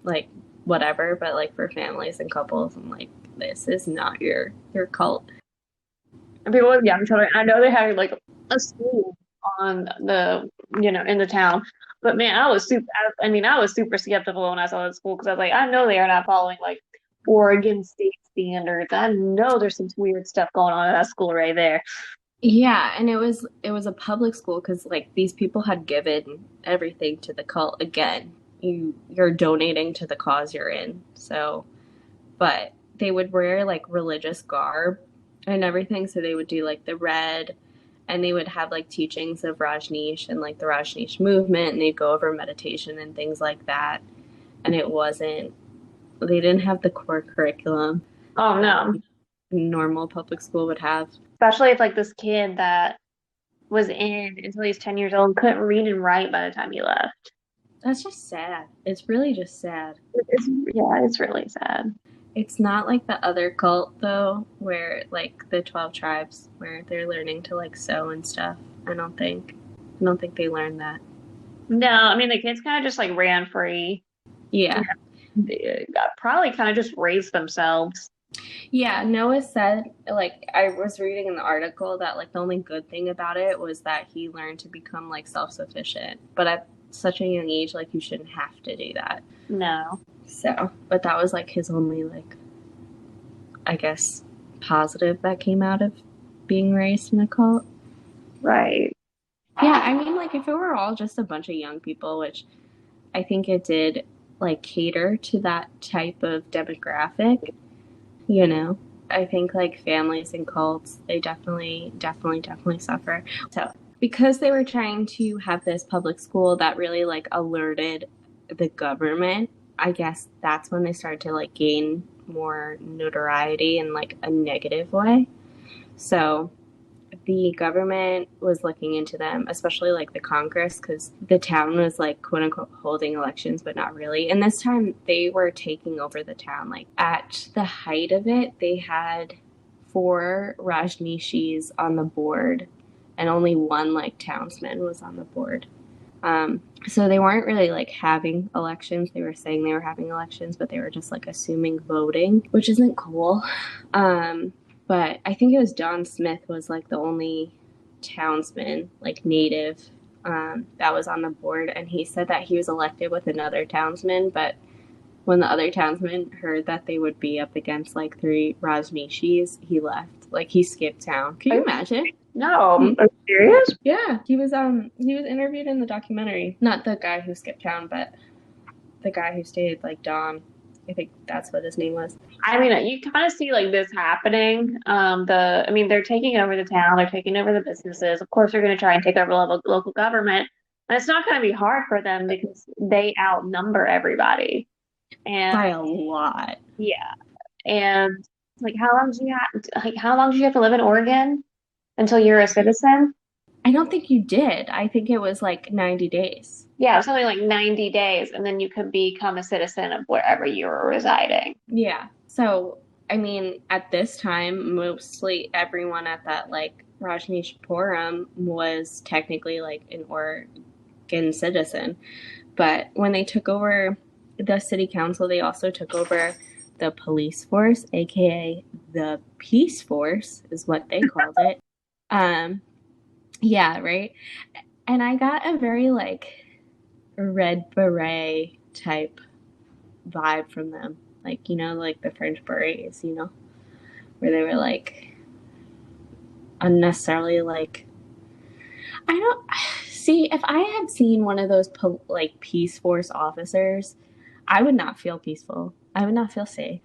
like whatever. But like for families and couples, I'm like, this is not your cult. And people with young children, I know they had like a school on the, in the town. But man, I was super skeptical when I saw that school because I was like, I know they are not following like Oregon state standards. I know there's some weird stuff going on in that school right there. Yeah, and it was a public school because like these people had given everything to the cult. Again, you're donating to the cause you're in. So, but they would wear like religious garb and everything. So they would do like the red, and they would have like teachings of Rajneesh and like the Rajneesh movement, and they'd go over meditation and things like that. And it wasn't they didn't have the core curriculum Oh that no. normal public school would have. Especially if like this kid that was in until he's 10 years old couldn't read and write by the time he left. That's just sad. It's really just sad. It's really sad. It's not like the other cult though, where like the 12 tribes where they're learning to like sew and stuff. I don't think. I don't think they learned that. No, I mean the kids kind of just like ran free. Yeah. They got probably kind of just raised themselves. Yeah, Noah said like I was reading in the article that like the only good thing about it was that he learned to become like self-sufficient. But at such a young age like you shouldn't have to do that. No. So, but that was like his only like I guess positive that came out of being raised in a cult. Right. Yeah, I mean, like, if it were all just a bunch of young people, which I think it did, like, cater to that type of demographic, you know, I think, like, families and cults, they definitely suffer. So, because they were trying to have this public school that really, like, alerted the government, I guess that's when they started to, like, gain more notoriety in, like, a negative way. So, the government was looking into them, especially like the Congress, because the town was like quote unquote holding elections, but not really. And this time they were taking over the town. Like at the height of it, they had 4 Rajneeshis on the board, and only one like townsman was on the board. So they weren't really like having elections. They were saying they were having elections, but they were just like assuming voting, which isn't cool. But I think it was John Smith was like the only townsman, like native, that was on the board, and he said that he was elected with another townsman. But when the other townsman heard that they would be up against like 3 Rajneeshis, he left. Like he skipped town. Can you imagine? No, are you serious? Yeah, he was interviewed in the documentary. Not the guy who skipped town, but the guy who stayed like Don. I think that's what his name was. I mean, you kind of see like this happening. I mean, they're taking over the town, they're taking over the businesses. Of course, they're going to try and take over local government, and it's not going to be hard for them because they outnumber everybody. And By a lot. yeah, and like, how long do you have to live in Oregon until you're a citizen? I don't think you did. I think it was like 90 days. Yeah, it was something like 90 days, and then you could become a citizen of wherever you were residing. Yeah. So, I mean, at this time, mostly everyone at that like Rajneeshpuram was technically like an Oregon citizen. But when they took over the city council, they also took over the police force, aka the peace force, is what they called it. Um, yeah, right. And I got a very like red beret type vibe from them. Like, you know, like the French berets, you know, where they were like unnecessarily like, I don't see if I had seen one of those like peace force officers, I would not feel peaceful. I would not feel safe.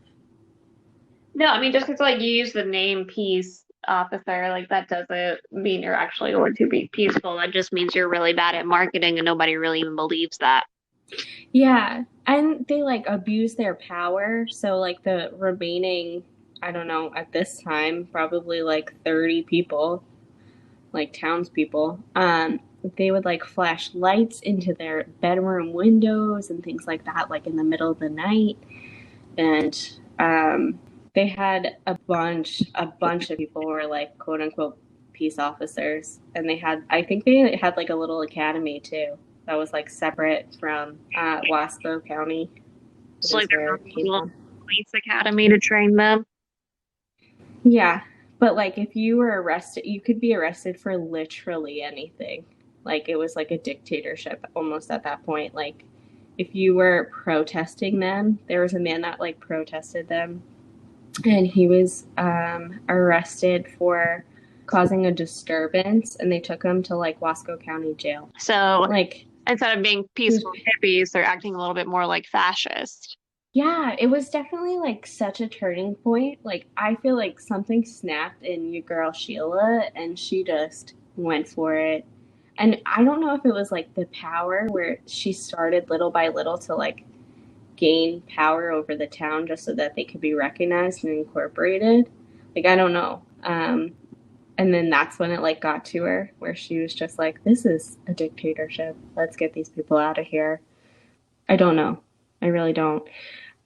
No, I mean, just because like you use the name peace officer, like that doesn't mean you're actually going to be peaceful. That just means you're really bad at marketing and nobody really even believes that. Yeah, and they like abuse their power. So like the remaining, I don't know, at this time, probably like 30 people, like townspeople, they would like flash lights into their bedroom windows and things like that, like in the middle of the night. And they had a bunch of people who were like quote unquote peace officers, and they had, I think they had like a little academy too that was like separate from Wasco County. It's Is like where their it own came little from. police academy to train them. Yeah, but like if you were arrested, you could be arrested for literally anything. Like it was like a dictatorship almost at that point. Like if you were protesting them, there was a man that like protested them, and he was arrested for causing a disturbance, and they took him to like Wasco County Jail. So Like instead of being he was, peaceful hippies, they're acting a little bit more like fascist. yeah, it was definitely like such a turning point. Like I feel like something snapped in your girl Sheila, and she just went for it. And I don't know if it was like the power where she started little by little to like gain power over the town just so that they could be recognized and incorporated. Like I don't know. And then that's when it like got to her where she was just like, this is a dictatorship. Let's get these people out of here. I don't know. I really don't.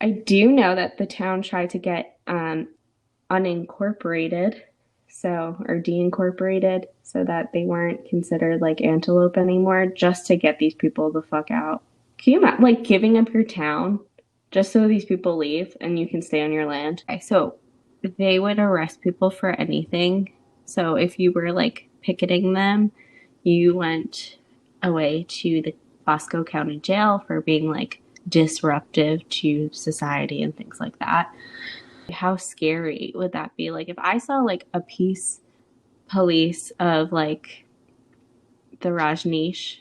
I do know that the town tried to get unincorporated, so or deincorporated, so that they weren't considered like Antelope anymore, just to get these people the fuck out. Can you imagine like giving up your town just so these people leave and you can stay on your land? Okay, so they would arrest people for anything. So if you were like picketing them, you went away to the Bosco County Jail for being like disruptive to society and things like that. How scary would that be? Like if I saw like a peace police of like the Rajneesh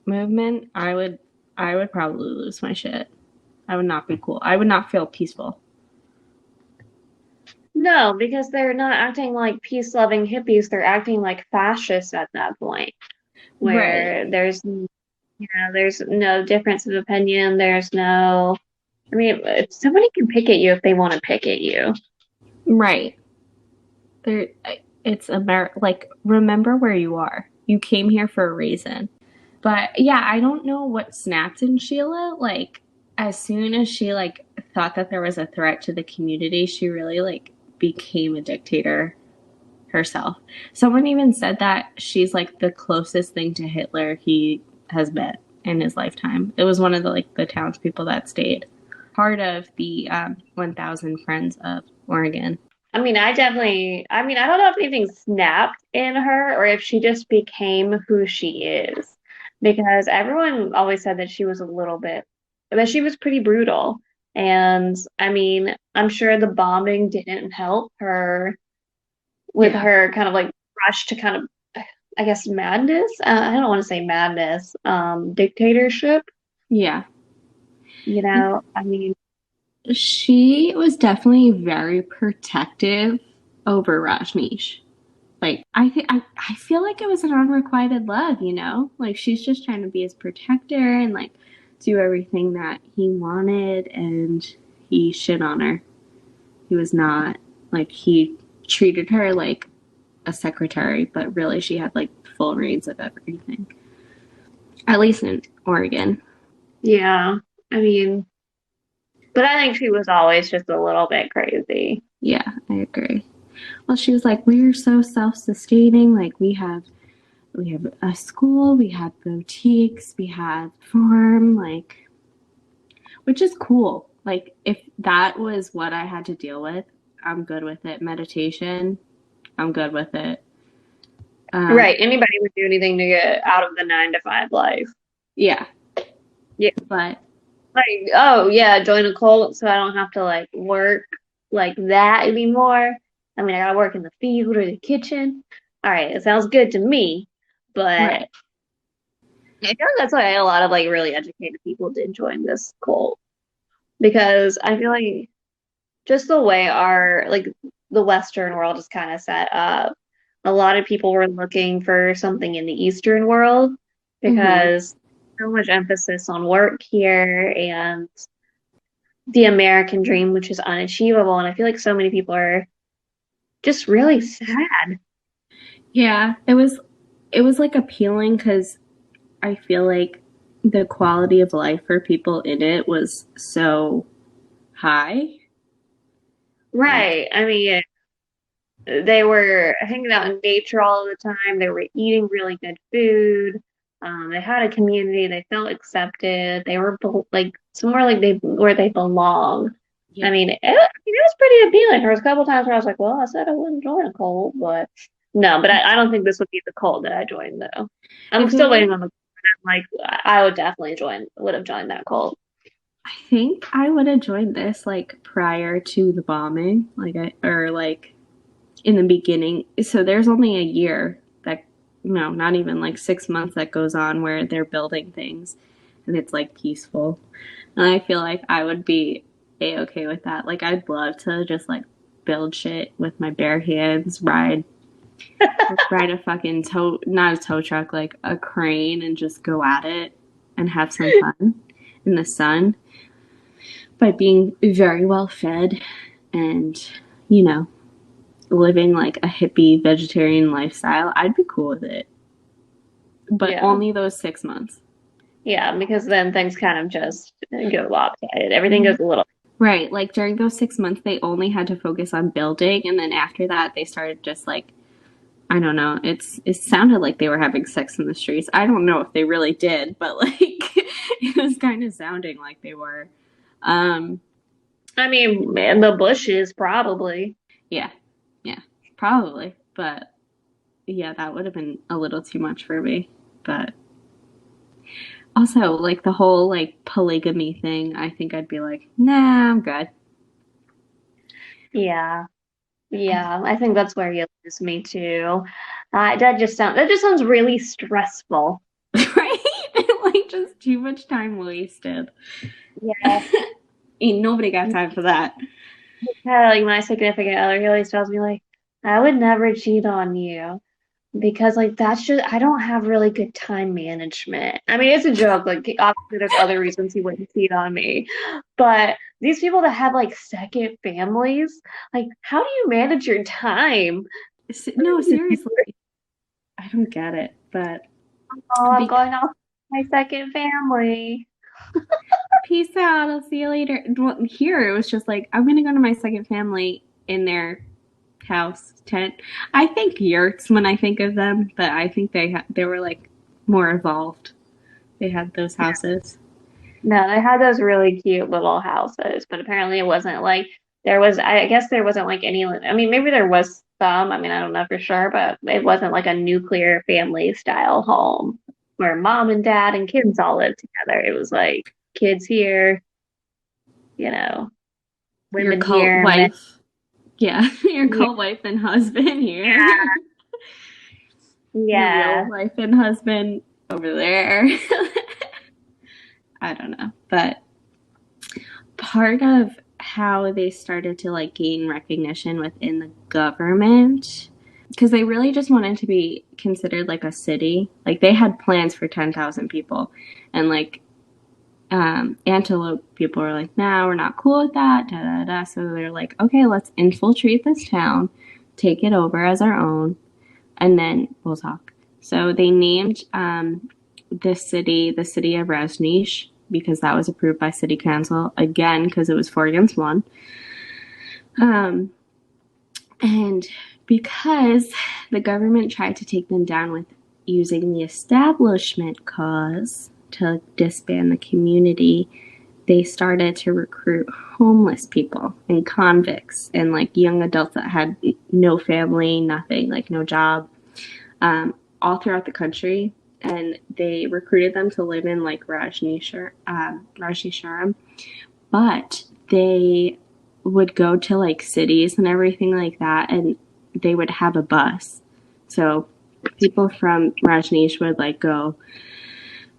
movement, I would probably lose my shit. I would not be cool. I would not feel peaceful. No, because they're not acting like peace-loving hippies. They're acting like fascists at that point, Right. where there's no difference of opinion. There's no, I mean, somebody can pick at you if they want to pick at you. Right. There it's like remember where you are. You came here for a reason. But yeah, I don't know what snapped in Sheila. Like as soon as she like thought that there was a threat to the community, she really like became a dictator herself. Someone even said that she's like the closest thing to Hitler he has met in his lifetime. It was one of the like the townspeople that stayed. Part of the 1,000 Friends of Oregon. I mean, I don't know if anything snapped in her or if she just became who she is. Because everyone always said that she was a little bit, that she was pretty brutal. And I mean, I'm sure the bombing didn't help her with Yeah. her kind of like rush to kind of, I guess, madness. I don't want to say madness, dictatorship. Yeah. I mean, She was definitely very protective over Rajneesh. Like I feel like it was an unrequited love, you know? Like she's just trying to be his protector and like do everything that he wanted, and he shit on her. He was not like he treated her like a secretary, but really she had like full reins of everything. At least in Oregon. Yeah. I mean, but I think she was always just a little bit crazy. Yeah, I agree. Well, she was like, we're so self-sustaining. Like we have a school, we have boutiques, we have farm, like, which is cool. Like, if that was what I had to deal with, I'm good with it. Meditation, I'm good with it. Right. Anybody would do anything to get out of the 9 to 5 life. Yeah, Yeah. but Like, oh yeah, join a cult so I don't have to like work like that anymore. I mean, I gotta work in the field or the kitchen. All right, it sounds good to me, but right. I feel like that's why a lot of like really educated people did join this cult because I feel like just the way our like the Western world is kind of set up, a lot of people were looking for something in the Eastern world Mm-hmm. because so much emphasis on work here and the American dream, which is unachievable. And I feel like so many people are just really sad. Yeah, it was like appealing because I feel like the quality of life for people in it was so high. Like, Right. I mean, they were hanging out in nature all the time. They were eating really good food. They had a community. They felt accepted. They were like somewhere like they where they belong. I yeah, mean, it was pretty appealing. There was a couple times where I was like, "Well, I said I wouldn't join a cult, but no." But I don't think this would be the cult that I joined, though. I I'm feel still like waiting on the. Like, I would definitely would have joined that cult. I think I would have joined this like prior to the bombing, or like in the beginning. So there's only a year that, no, not even like 6 months that goes on where they're building things and it's like peaceful. And I feel like I would be a-okay with that. Like I'd love to just like build shit with my bare hands, ride a fucking not a tow truck, like a crane and just go at it and have some fun in the sun by being very well fed and, you know, living like a hippie vegetarian lifestyle. I'd be cool with it. But Yeah. only those 6 months. Yeah, because then things kind of just go lopsided. Everything goes a little. Right. Like during those 6 months, they only had to focus on building. And then after that, they started just like, I don't know. It sounded like they were having sex in the streets. I don't know if they really did, but like it was kind of sounding like they were. Um, I mean, man, the bushes probably. yeah, yeah, probably. But yeah, that would have been a little too much for me. But also, like the whole like polygamy thing, I think I'd be like, nah, I'm good. Yeah, yeah. I think that's where you lose me too. That just sounds really stressful. Right? Like just too much time wasted. Yeah. Ain't nobody got time for that. Yeah, like my significant other, he always tells me like, I would never cheat on you. Because like that's just I don't have really good time management. I mean, it's a joke. Like obviously, there's other reasons he wouldn't cheat on me, but these people that have like second families, like how do you manage your time? No, seriously. I don't get it, but Oh, I'm because going off my second family. peace out. I'll see you later. Well, here it was just like I'm gonna go to my second family in their house tent. I think yurts when I think of them, but I think they were like more evolved. They had those houses. No, they had those really cute little houses, but apparently it wasn't like there was. I guess there wasn't like any. I mean, maybe there was some. I mean, I don't know for sure, but it wasn't like a nuclear family style home where mom and dad and kids all lived together. It was like kids here, you know, Your women cult here, men wife, yeah, your here. cult wife and husband here. Your real Yeah, wife and husband over there. I don't know, but part of how they started to like gain recognition within the government because they really just wanted to be considered like a city. Like they had plans for 10,000 people and like Antelope people were like, nah, we're not cool with that. Da, da, da. So they're like, okay, let's infiltrate this town, take it over as our own, and then we'll talk. So they named the city of Rajneesh because that was approved by city council again because it was 4 against 1. Um, and because the government tried to take them down with using the establishment cause to disband the community, they started to recruit homeless people and convicts and like young adults that had no family, nothing, like no job, all throughout the country. And they recruited them to live in like Rajneeshpuram, but they would go to like cities and everything like that, and they would have a bus. So people from Rajneesh would like go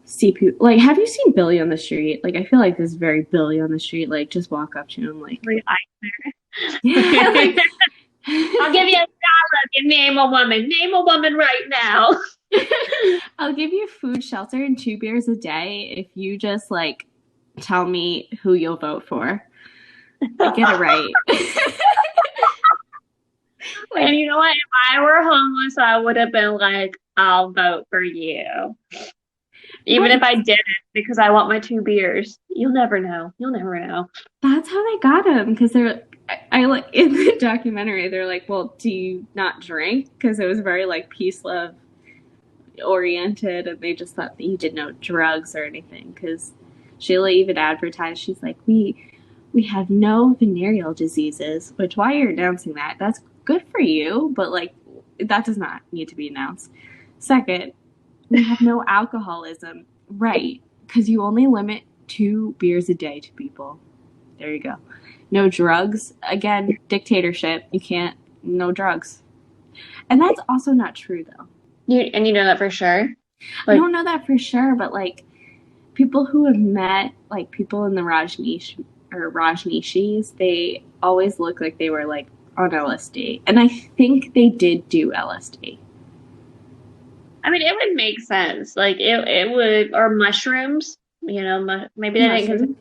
see people. Like, have you seen Billy on the street? Like, I feel like this is very Billy on the street. Like, just walk up to him, like, yeah, like, I'll give you $1. Name a woman. Name a woman right now. I'll give you food, shelter, and 2 beers a day if you just like tell me who you'll vote for. Get it right. Like, and you know what? If I were homeless, I would have been like, I'll vote for you. Even if I didn't, because I want my 2 beers. You'll never know. You'll never know. That's how they got him, because they're, I like in the documentary, they're like, well, do you not drink? Because it was very like peace, love oriented, and they just thought that you did no drugs or anything. Because Sheila even advertised, she's like, we have no venereal diseases, which why you're announcing that, that's good for you, but like that does not need to be announced. Second, we have no alcoholism, right? Because you only limit 2 beers a day to people. There you go. No drugs. Again, dictatorship. You can't. No drugs. And that's also not true, though. You know that for sure? Like, I don't know that for sure, but like people who have met like people in the Rajneesh or Rajneeshis, they always look like they were like on LSD, and I think they did do LSD. I mean, it would make sense. Like it would, or mushrooms. You know, maybe they didn't consider.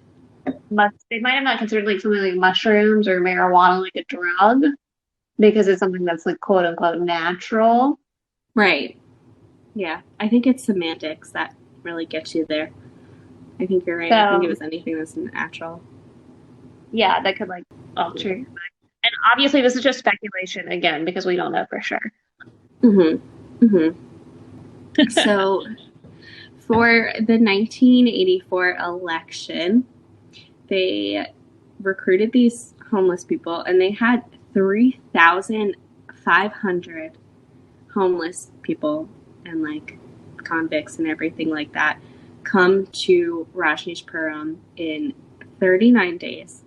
They might have not considered like something like mushrooms or marijuana like a drug because it's something that's like quote unquote natural. Right. Yeah, I think it's semantics that really gets you there. I think you're right. I think it was anything that's natural. Yeah, that could like alter your mind. And obviously, this is just speculation again because we don't know for sure. So, for the 1984 election, they recruited these homeless people, and they had 3,500 homeless people and like convicts and everything like that come to Rajneeshpuram in 39 days.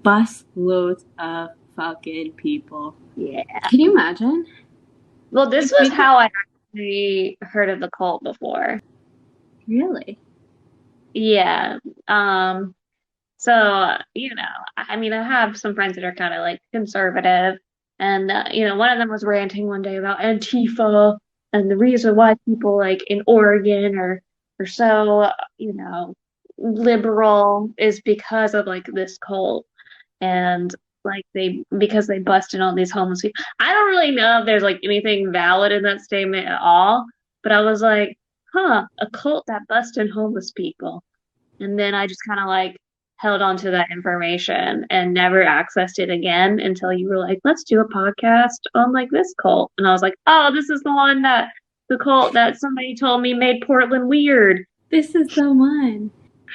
Bus loads of fucking people. Yeah. Can you imagine? Well, this was how I actually heard of the cult before. Really? Yeah. So, you know, I mean, I have some friends that are kind of like conservative, and you know, one of them was ranting one day about Antifa and the reason why people like in Oregon are so, you know, liberal is because of like this cult. And like because they busted all these homeless people. I don't really know if there's like anything valid in that statement at all, but I was like, huh, a cult that busted homeless people. And then I just kind of like held on to that information and never accessed it again until you were like, let's do a podcast on like this cult. And I was like, oh, this is the cult that somebody told me made Portland weird. This is the one.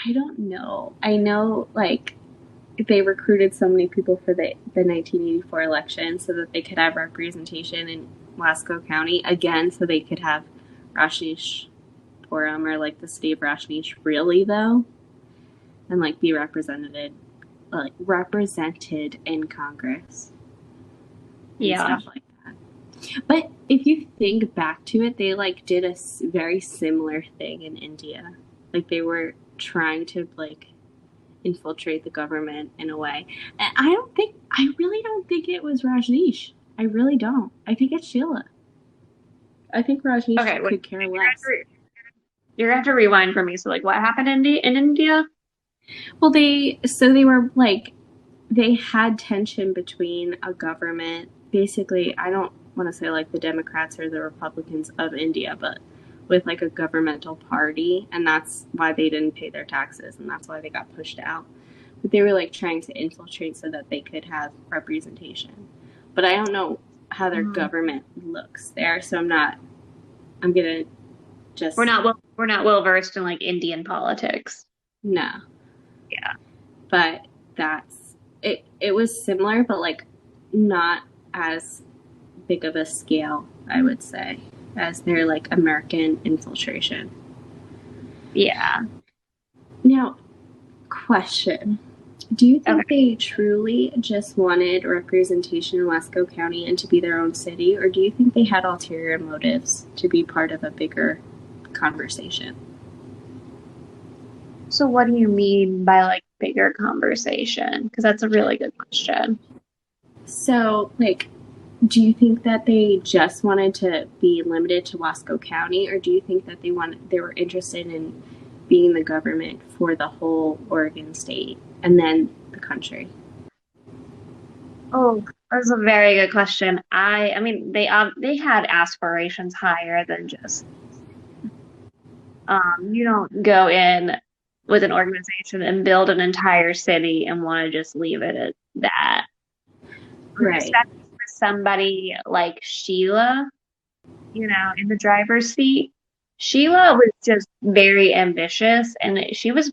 I don't know. I know like they recruited so many people for the 1984 election so that they could have representation in Wasco County again, so they could have Rajneeshpuram or like the city of Rajneesh really though, and like be represented in Congress. Yeah, stuff like that. But if you think back to it, they like did a very similar thing in India. Like they were trying to like infiltrate the government in a way. And I really don't think it was Rajneesh. I really don't. I think it's Sheila. I think Rajneesh could care less. You're gonna have to rewind for me. So like what happened in India? Well, they were like, they had tension between a government. Basically, I don't want to say like the Democrats or the Republicans of India, but with like a governmental party, and that's why they didn't pay their taxes, and that's why they got pushed out. But they were like trying to infiltrate so that they could have representation. But I don't know how their government looks there, so I'm gonna just we're not well versed in like Indian politics. no. Yeah. But that's it. It was similar, but like not as big of a scale, I would say, as their like American infiltration. Yeah. Now, question. Do you think they truly just wanted representation in Wasco County and to be their own city, or do you think they had ulterior motives to be part of a bigger conversation? So what do you mean by like bigger conversation? Because that's a really good question. So, like, do you think that they just wanted to be limited to Wasco County, or do you think that they were interested in being the government for the whole Oregon state and then the country? Oh, that's a very good question. I mean, they had aspirations higher than just you don't go in with an organization and build an entire city and want to just leave it at that. Right. Especially for somebody like Sheila, you know, in the driver's seat. Sheila was just very ambitious, and she was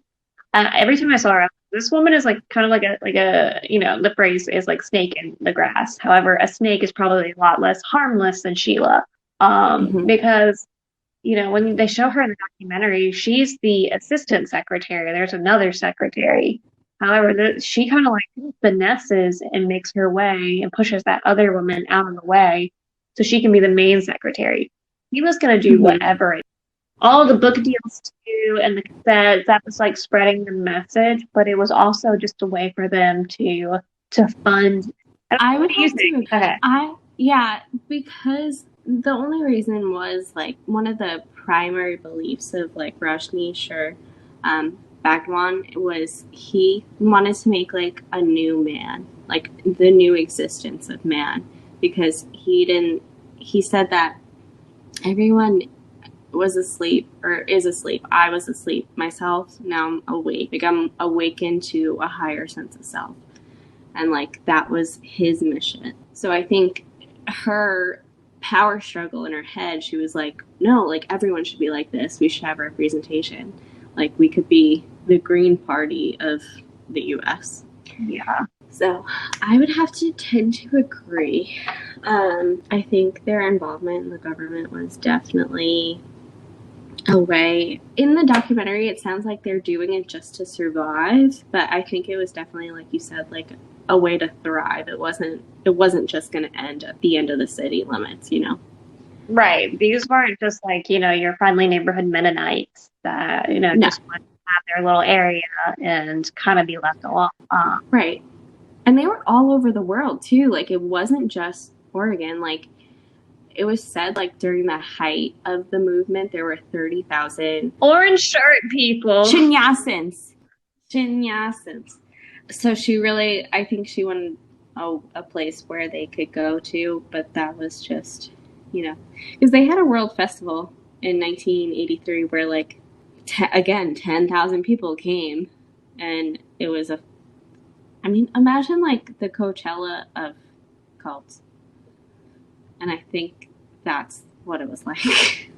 every time I saw her, this woman is like kind of like a you know, the phrase is like snake in the grass. However, a snake is probably a lot less harmless than Sheila, because you know, when they show her in the documentary, she's the assistant secretary. There's another secretary. However, she kind of like finesses and makes her way and pushes that other woman out of the way so she can be the main secretary. He was going to do whatever. All the book deals too and the cassettes, that was like spreading the message, but it was also just a way for them to fund. I would have to. Yeah, because the only reason was like one of the primary beliefs of like Rajneesh or Bhagwan was he wanted to make like a new man, like the new existence of man, because he said that everyone was asleep or is asleep. I was asleep myself. Now I'm awake. Like I'm awakened to a higher sense of self. And like that was his mission. So I think her power struggle in her head, she was like, no, like everyone should be like this. We should have representation. Like we could be the Green Party of the US. Yeah. So I would have to tend to agree. I think their involvement in the government was definitely a way. In the documentary, it sounds like they're doing it just to survive, but I think it was definitely, like you said, like a way to thrive. It wasn't just going to end at the end of the city limits, you know? Right. These weren't just like, you know, your friendly neighborhood Mennonites that, you know, just want to have their little area and kind of be left alone. Right. And they were all over the world too. Like it wasn't just Oregon. Like it was said like during the height of the movement, there were 30,000 orange shirt people. Sannyasins. So I think she wanted a place where they could go to, but that was just, you know, because they had a world festival in 1983 where like, again, 10,000 people came, and it was imagine like the Coachella of cults. And I think that's what it was like.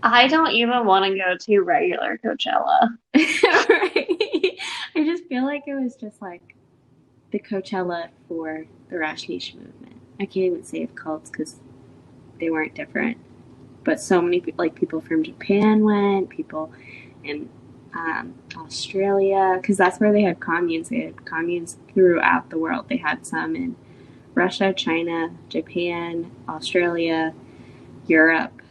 I don't even want to go to regular Coachella. Right? I just feel like it was just like the Coachella for the Rajneesh movement. I can't even say of cults because they weren't different. But so many people from Japan went, people in Australia, because that's where they had communes. They had communes throughout the world. They had some in Russia, China, Japan, Australia, Europe,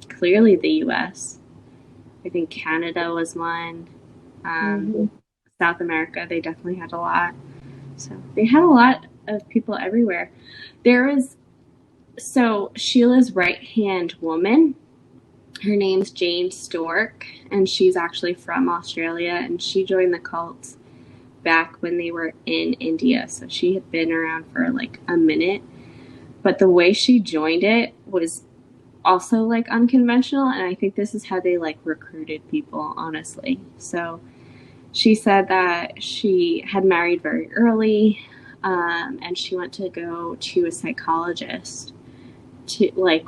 clearly the US. I think Canada was one. South America, they definitely had a lot. So they had a lot of people everywhere. So Sheila's right-hand woman, her name's Jane Stork, and she's actually from Australia, and she joined the cult back when they were in India. So she had been around for like a minute. but the way she joined it was also like unconventional, and I think this is how they like recruited people, honestly. So she said that she had married very early, and she went to go to a psychologist to like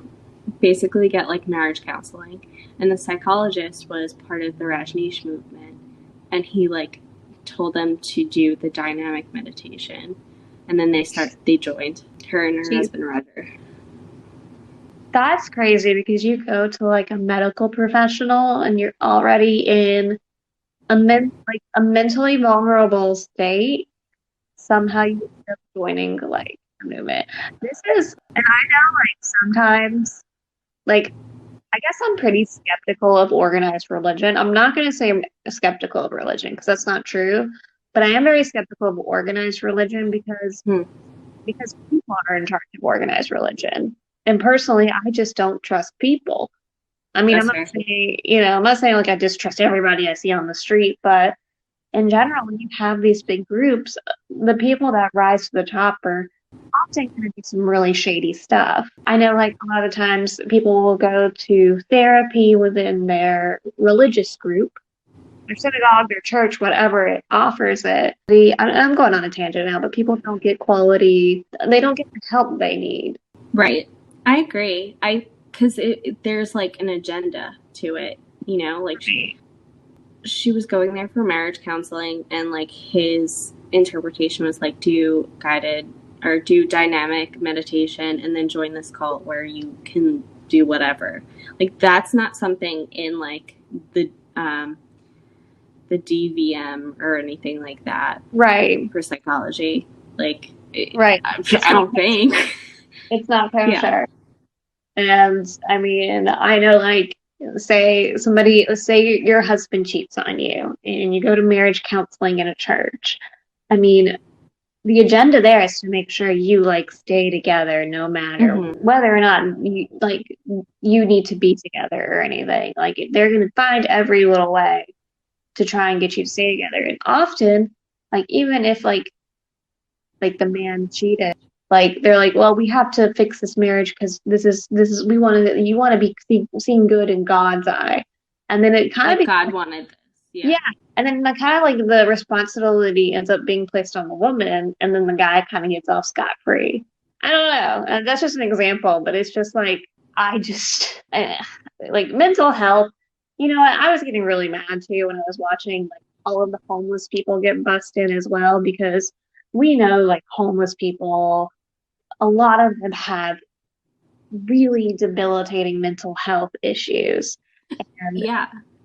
basically get like marriage counseling, and the psychologist was part of the Rajneesh movement, and he like told them to do the dynamic meditation, and then they joined, her and her husband Roger. That's crazy because you go to like a medical professional and you're already in a mentally vulnerable state. Somehow you end up joining like a movement. This is, and I know like sometimes, like I guess I'm pretty skeptical of organized religion. I'm not going to say I'm skeptical of religion because that's not true, but I am very skeptical of organized religion because people are in charge of organized religion. And personally, I just don't trust people. I mean, I'm not saying, I'm not saying like I distrust everybody I see on the street, but in general, when you have these big groups, the people that rise to the top are often going to do some really shady stuff. I know, like, a lot of times people will go to therapy within their religious group, their synagogue, their church, whatever it offers it. I'm going on a tangent now, but people don't get they don't get the help they need. Right. I agree. Because there's like an agenda to it, like she was going there for marriage counseling, and like his interpretation was like do guided or do dynamic meditation and then join this cult where you can do whatever. Like that's not something in like the DVM or anything like that. Right. For psychology. Like right. I don't think. It's not kosher. Yeah. And I mean, I know like let's say your husband cheats on you and you go to marriage counseling in a church. I mean, the agenda there is to make sure you like stay together no matter whether or not you need to be together or anything. Like they're going to find every little way to try and get you to stay together. And often, like even if like the man cheated, like they're like, well, we have to fix this marriage because this is you want to be seen good in God's eye, and then it kind of God wanted this. Yeah, and then kind of like the responsibility ends up being placed on the woman, and then the guy kind of gets off scot free. I don't know. And that's just an example, but it's just like like mental health. You know, I was getting really mad too when I was watching like all of the homeless people get busted as well because we know like homeless people, a lot of them have really debilitating mental health issues. And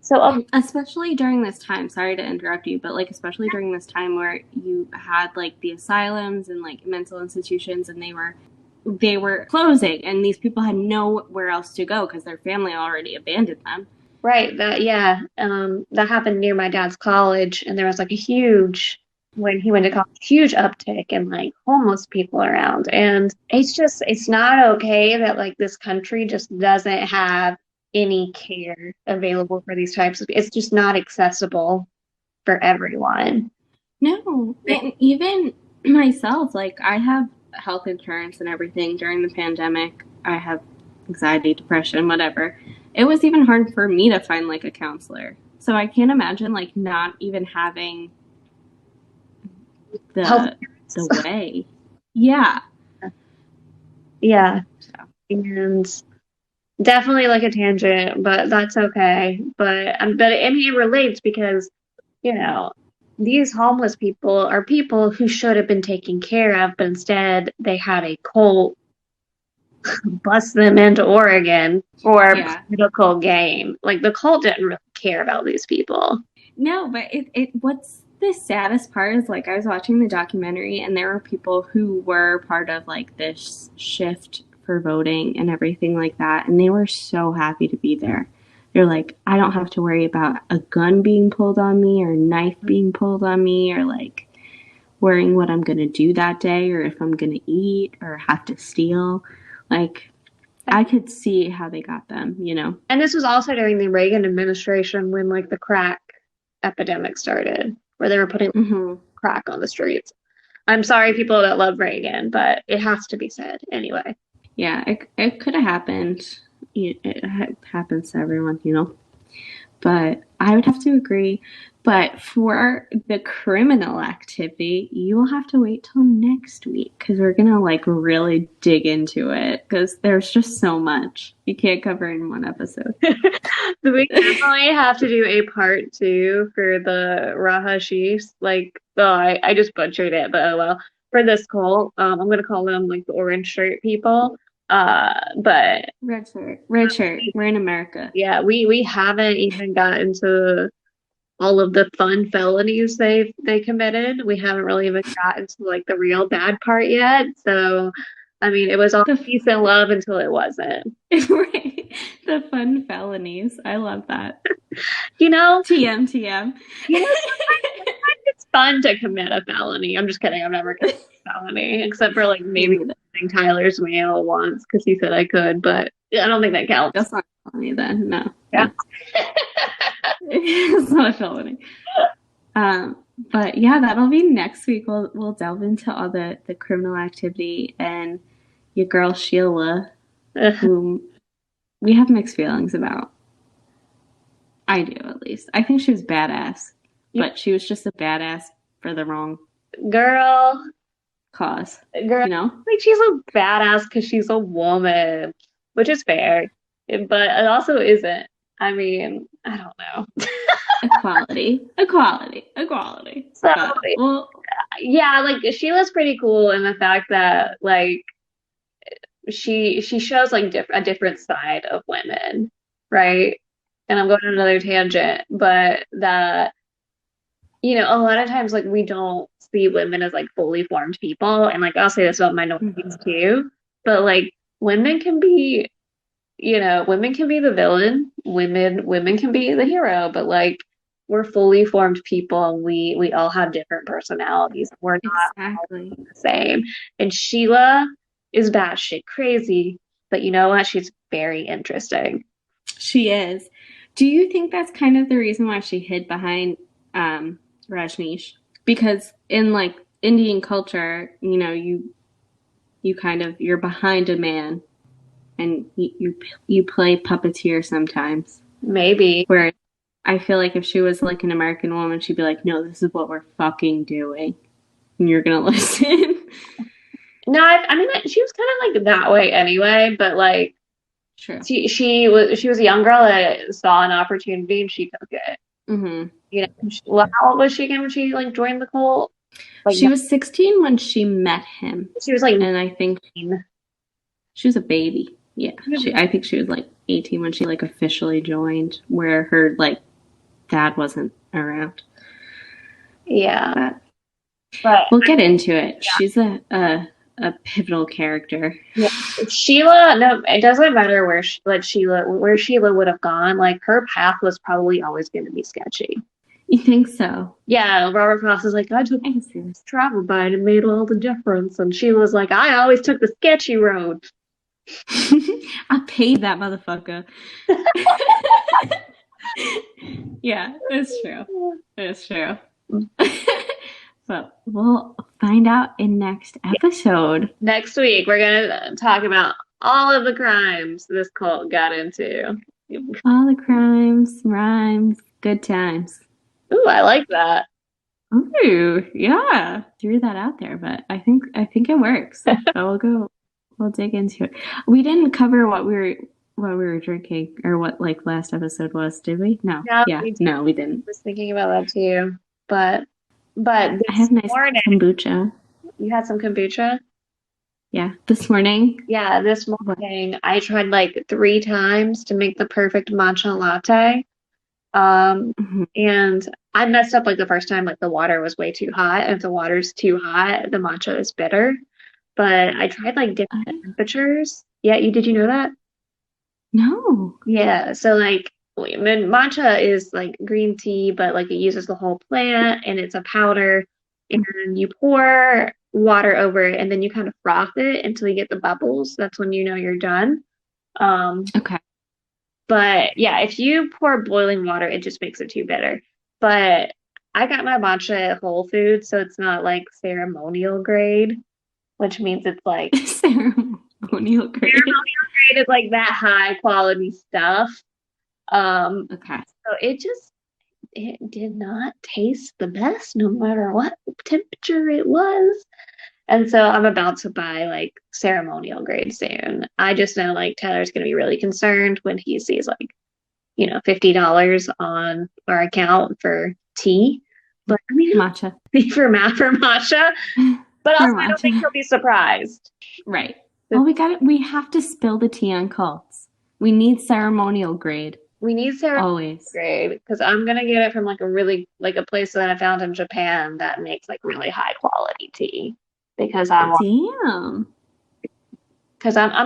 so especially during this time, sorry to interrupt you, but like especially during this time where you had like the asylums and like mental institutions and they were closing and these people had nowhere else to go because their family already abandoned them. Right. That happened near my dad's college, and there was like when he went to college, huge uptick in like homeless people around. And it's not okay that like this country just doesn't have any care available for these types of, it's just not accessible for everyone. No, and even myself, like I have health insurance and everything during the pandemic. I have anxiety, depression, whatever. It was even hard for me to find like a counselor. So I can't imagine like not even having the way. Yeah. Yeah. And definitely like a tangent, but that's okay. But I mean, it relates because, these homeless people are people who should have been taken care of, but instead they had a cult bust them into Oregon for a political game. Like the cult didn't really care about these people. No, but what's the saddest part is like I was watching the documentary and there were people who were part of like this shift for voting and everything like that, and they were so happy to be there. They're like, I don't have to worry about a gun being pulled on me or a knife being pulled on me or like worrying what I'm going to do that day or if I'm going to eat or have to steal. Like, I could see how they got them, And this was also during the Reagan administration when like the crack epidemic started, where they were putting crack on the streets. I'm sorry, people that love Reagan, but it has to be said anyway. Yeah, it could have happened. It happens to everyone, you know. But I would have to agree. But for the criminal activity, you will have to wait till next week because we're gonna like really dig into it because there's just so much you can't cover in one episode. We definitely have to do a part two for the Rahashis. Like, oh, I just butchered it, but oh well. For this cult, I'm gonna call them like the orange shirt people. But Red shirt, red shirt. We're in America. yeah, we haven't even gotten to all of the fun felonies they committed. We haven't really even gotten to like the real bad part yet. So, I mean, it was all The peace and love until it wasn't. right, the fun felonies. I love that. You know, TM TM. you know, sometimes it's fun to commit a felony. I'm just kidding. I've never committed a felony except for like maybe Tyler's mail once because he said I could, but I don't think that counts. That's not a felony then. No. Yeah. It's not a felony. But yeah, that'll be next week. We'll delve into all the criminal activity and your girl Sheila, whom we have mixed feelings about. I do, at least. I think she was badass, but she was just a badass for the wrong girl. cause. Girl, you know, like she's a badass because she's a woman, which is fair, but it also isn't. I mean, I don't know. equality. So, But, well, yeah, like Sheila's pretty cool in the fact that like she shows like a different side of women, right? And I'm going on another tangent, but that a lot of times like we don't see women as like fully formed people, and like I'll say this about minorities too, but like women can be, women can be the villain, women can be the hero, but like we're fully formed people and we all have different personalities. We're not exactly the same. And Sheila is batshit crazy, but you know what? She's very interesting. She is. Do you think that's kind of the reason why she hid behind Rajneesh? Because in like Indian culture, you kind of you're behind a man, and you play puppeteer sometimes. Maybe. Where I feel like if she was like an American woman, she'd be like, "No, this is what we're fucking doing, and you're gonna listen." No, I mean she was kind of like that way anyway, but like true. She was a young girl that saw an opportunity and she took it. Mm-hmm. How old was she again when she like joined the cult? Like she was 16 when she met him. She was like, and I think she was a baby. Yeah, I think she was like 18 when she like officially joined, where her like dad wasn't around. Yeah, but we'll get into it. Yeah. She's a pivotal character. Yeah. Sheila, no, it doesn't matter where Sheila would have gone. Like her path was probably always going to be sketchy. You think so? Yeah, Robert Frost is like, I took this travel by and it made all the difference. And Sheila's like, I always took the sketchy road. I paid that motherfucker. Yeah, it's true. It's true. But we'll find out in next episode. Next week, we're going to talk about all of the crimes this cult got into. All the crimes, rhymes, good times. Ooh, I like that. Ooh, yeah. Threw that out there, but I think it works. So we'll dig into it. We didn't cover what we were drinking or what like last episode was, did we? No. No, we didn't. I was thinking about that too. But I have nice kombucha. You had some kombucha? Yeah, this morning. Yeah, this morning I tried like 3 times to make the perfect matcha latte. And I messed up like the first time, like the water was way too hot. And if the water's too hot, the matcha is bitter. But I tried like different temperatures. Yeah, did you know that? No. Yeah, so like matcha is like green tea, but like it uses the whole plant and it's a powder, and you pour water over it and then you kind of froth it until you get the bubbles. That's when you know you're done. Okay. But yeah, if you pour boiling water, it just makes it too bitter. But I got my matcha at Whole Foods, so it's not like ceremonial grade, which means it's like Ceremonial grade. ceremonial grade is like that high quality stuff. Okay. So it did not taste the best no matter what temperature it was. And so I'm about to buy like ceremonial grade soon. I just know like Tyler's gonna be really concerned when he sees like, $50 on our account for tea. But I mean, Matcha. for matcha. But For also I don't think matcha. he'll be surprised. Right. Well, we have to spill the tea on cults. We need ceremonial grade. We need ceremonial Always. grade because I'm gonna get it from like a really like a place that I found in Japan that makes like really high quality tea because Damn. I'm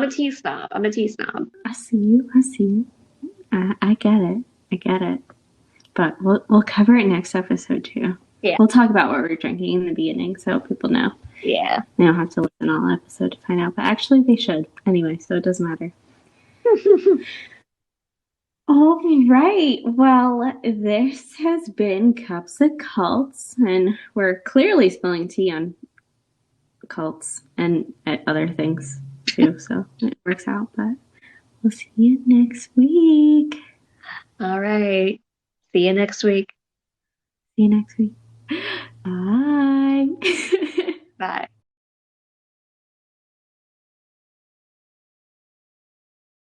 a tea snob. I'm a tea snob. I see you. I see you. I get it. I get it. But we'll cover it next episode too. Yeah. We'll talk about what we're drinking in the beginning so people know. Yeah. They don't have to listen all episode to find out, but actually they should anyway, so it doesn't matter. All right. Well, this has been Cups of Cults, and we're clearly spilling tea on cults and other things too, so it works out. But we'll see you next week. All right. See you next week. See you next week. Bye. Bye.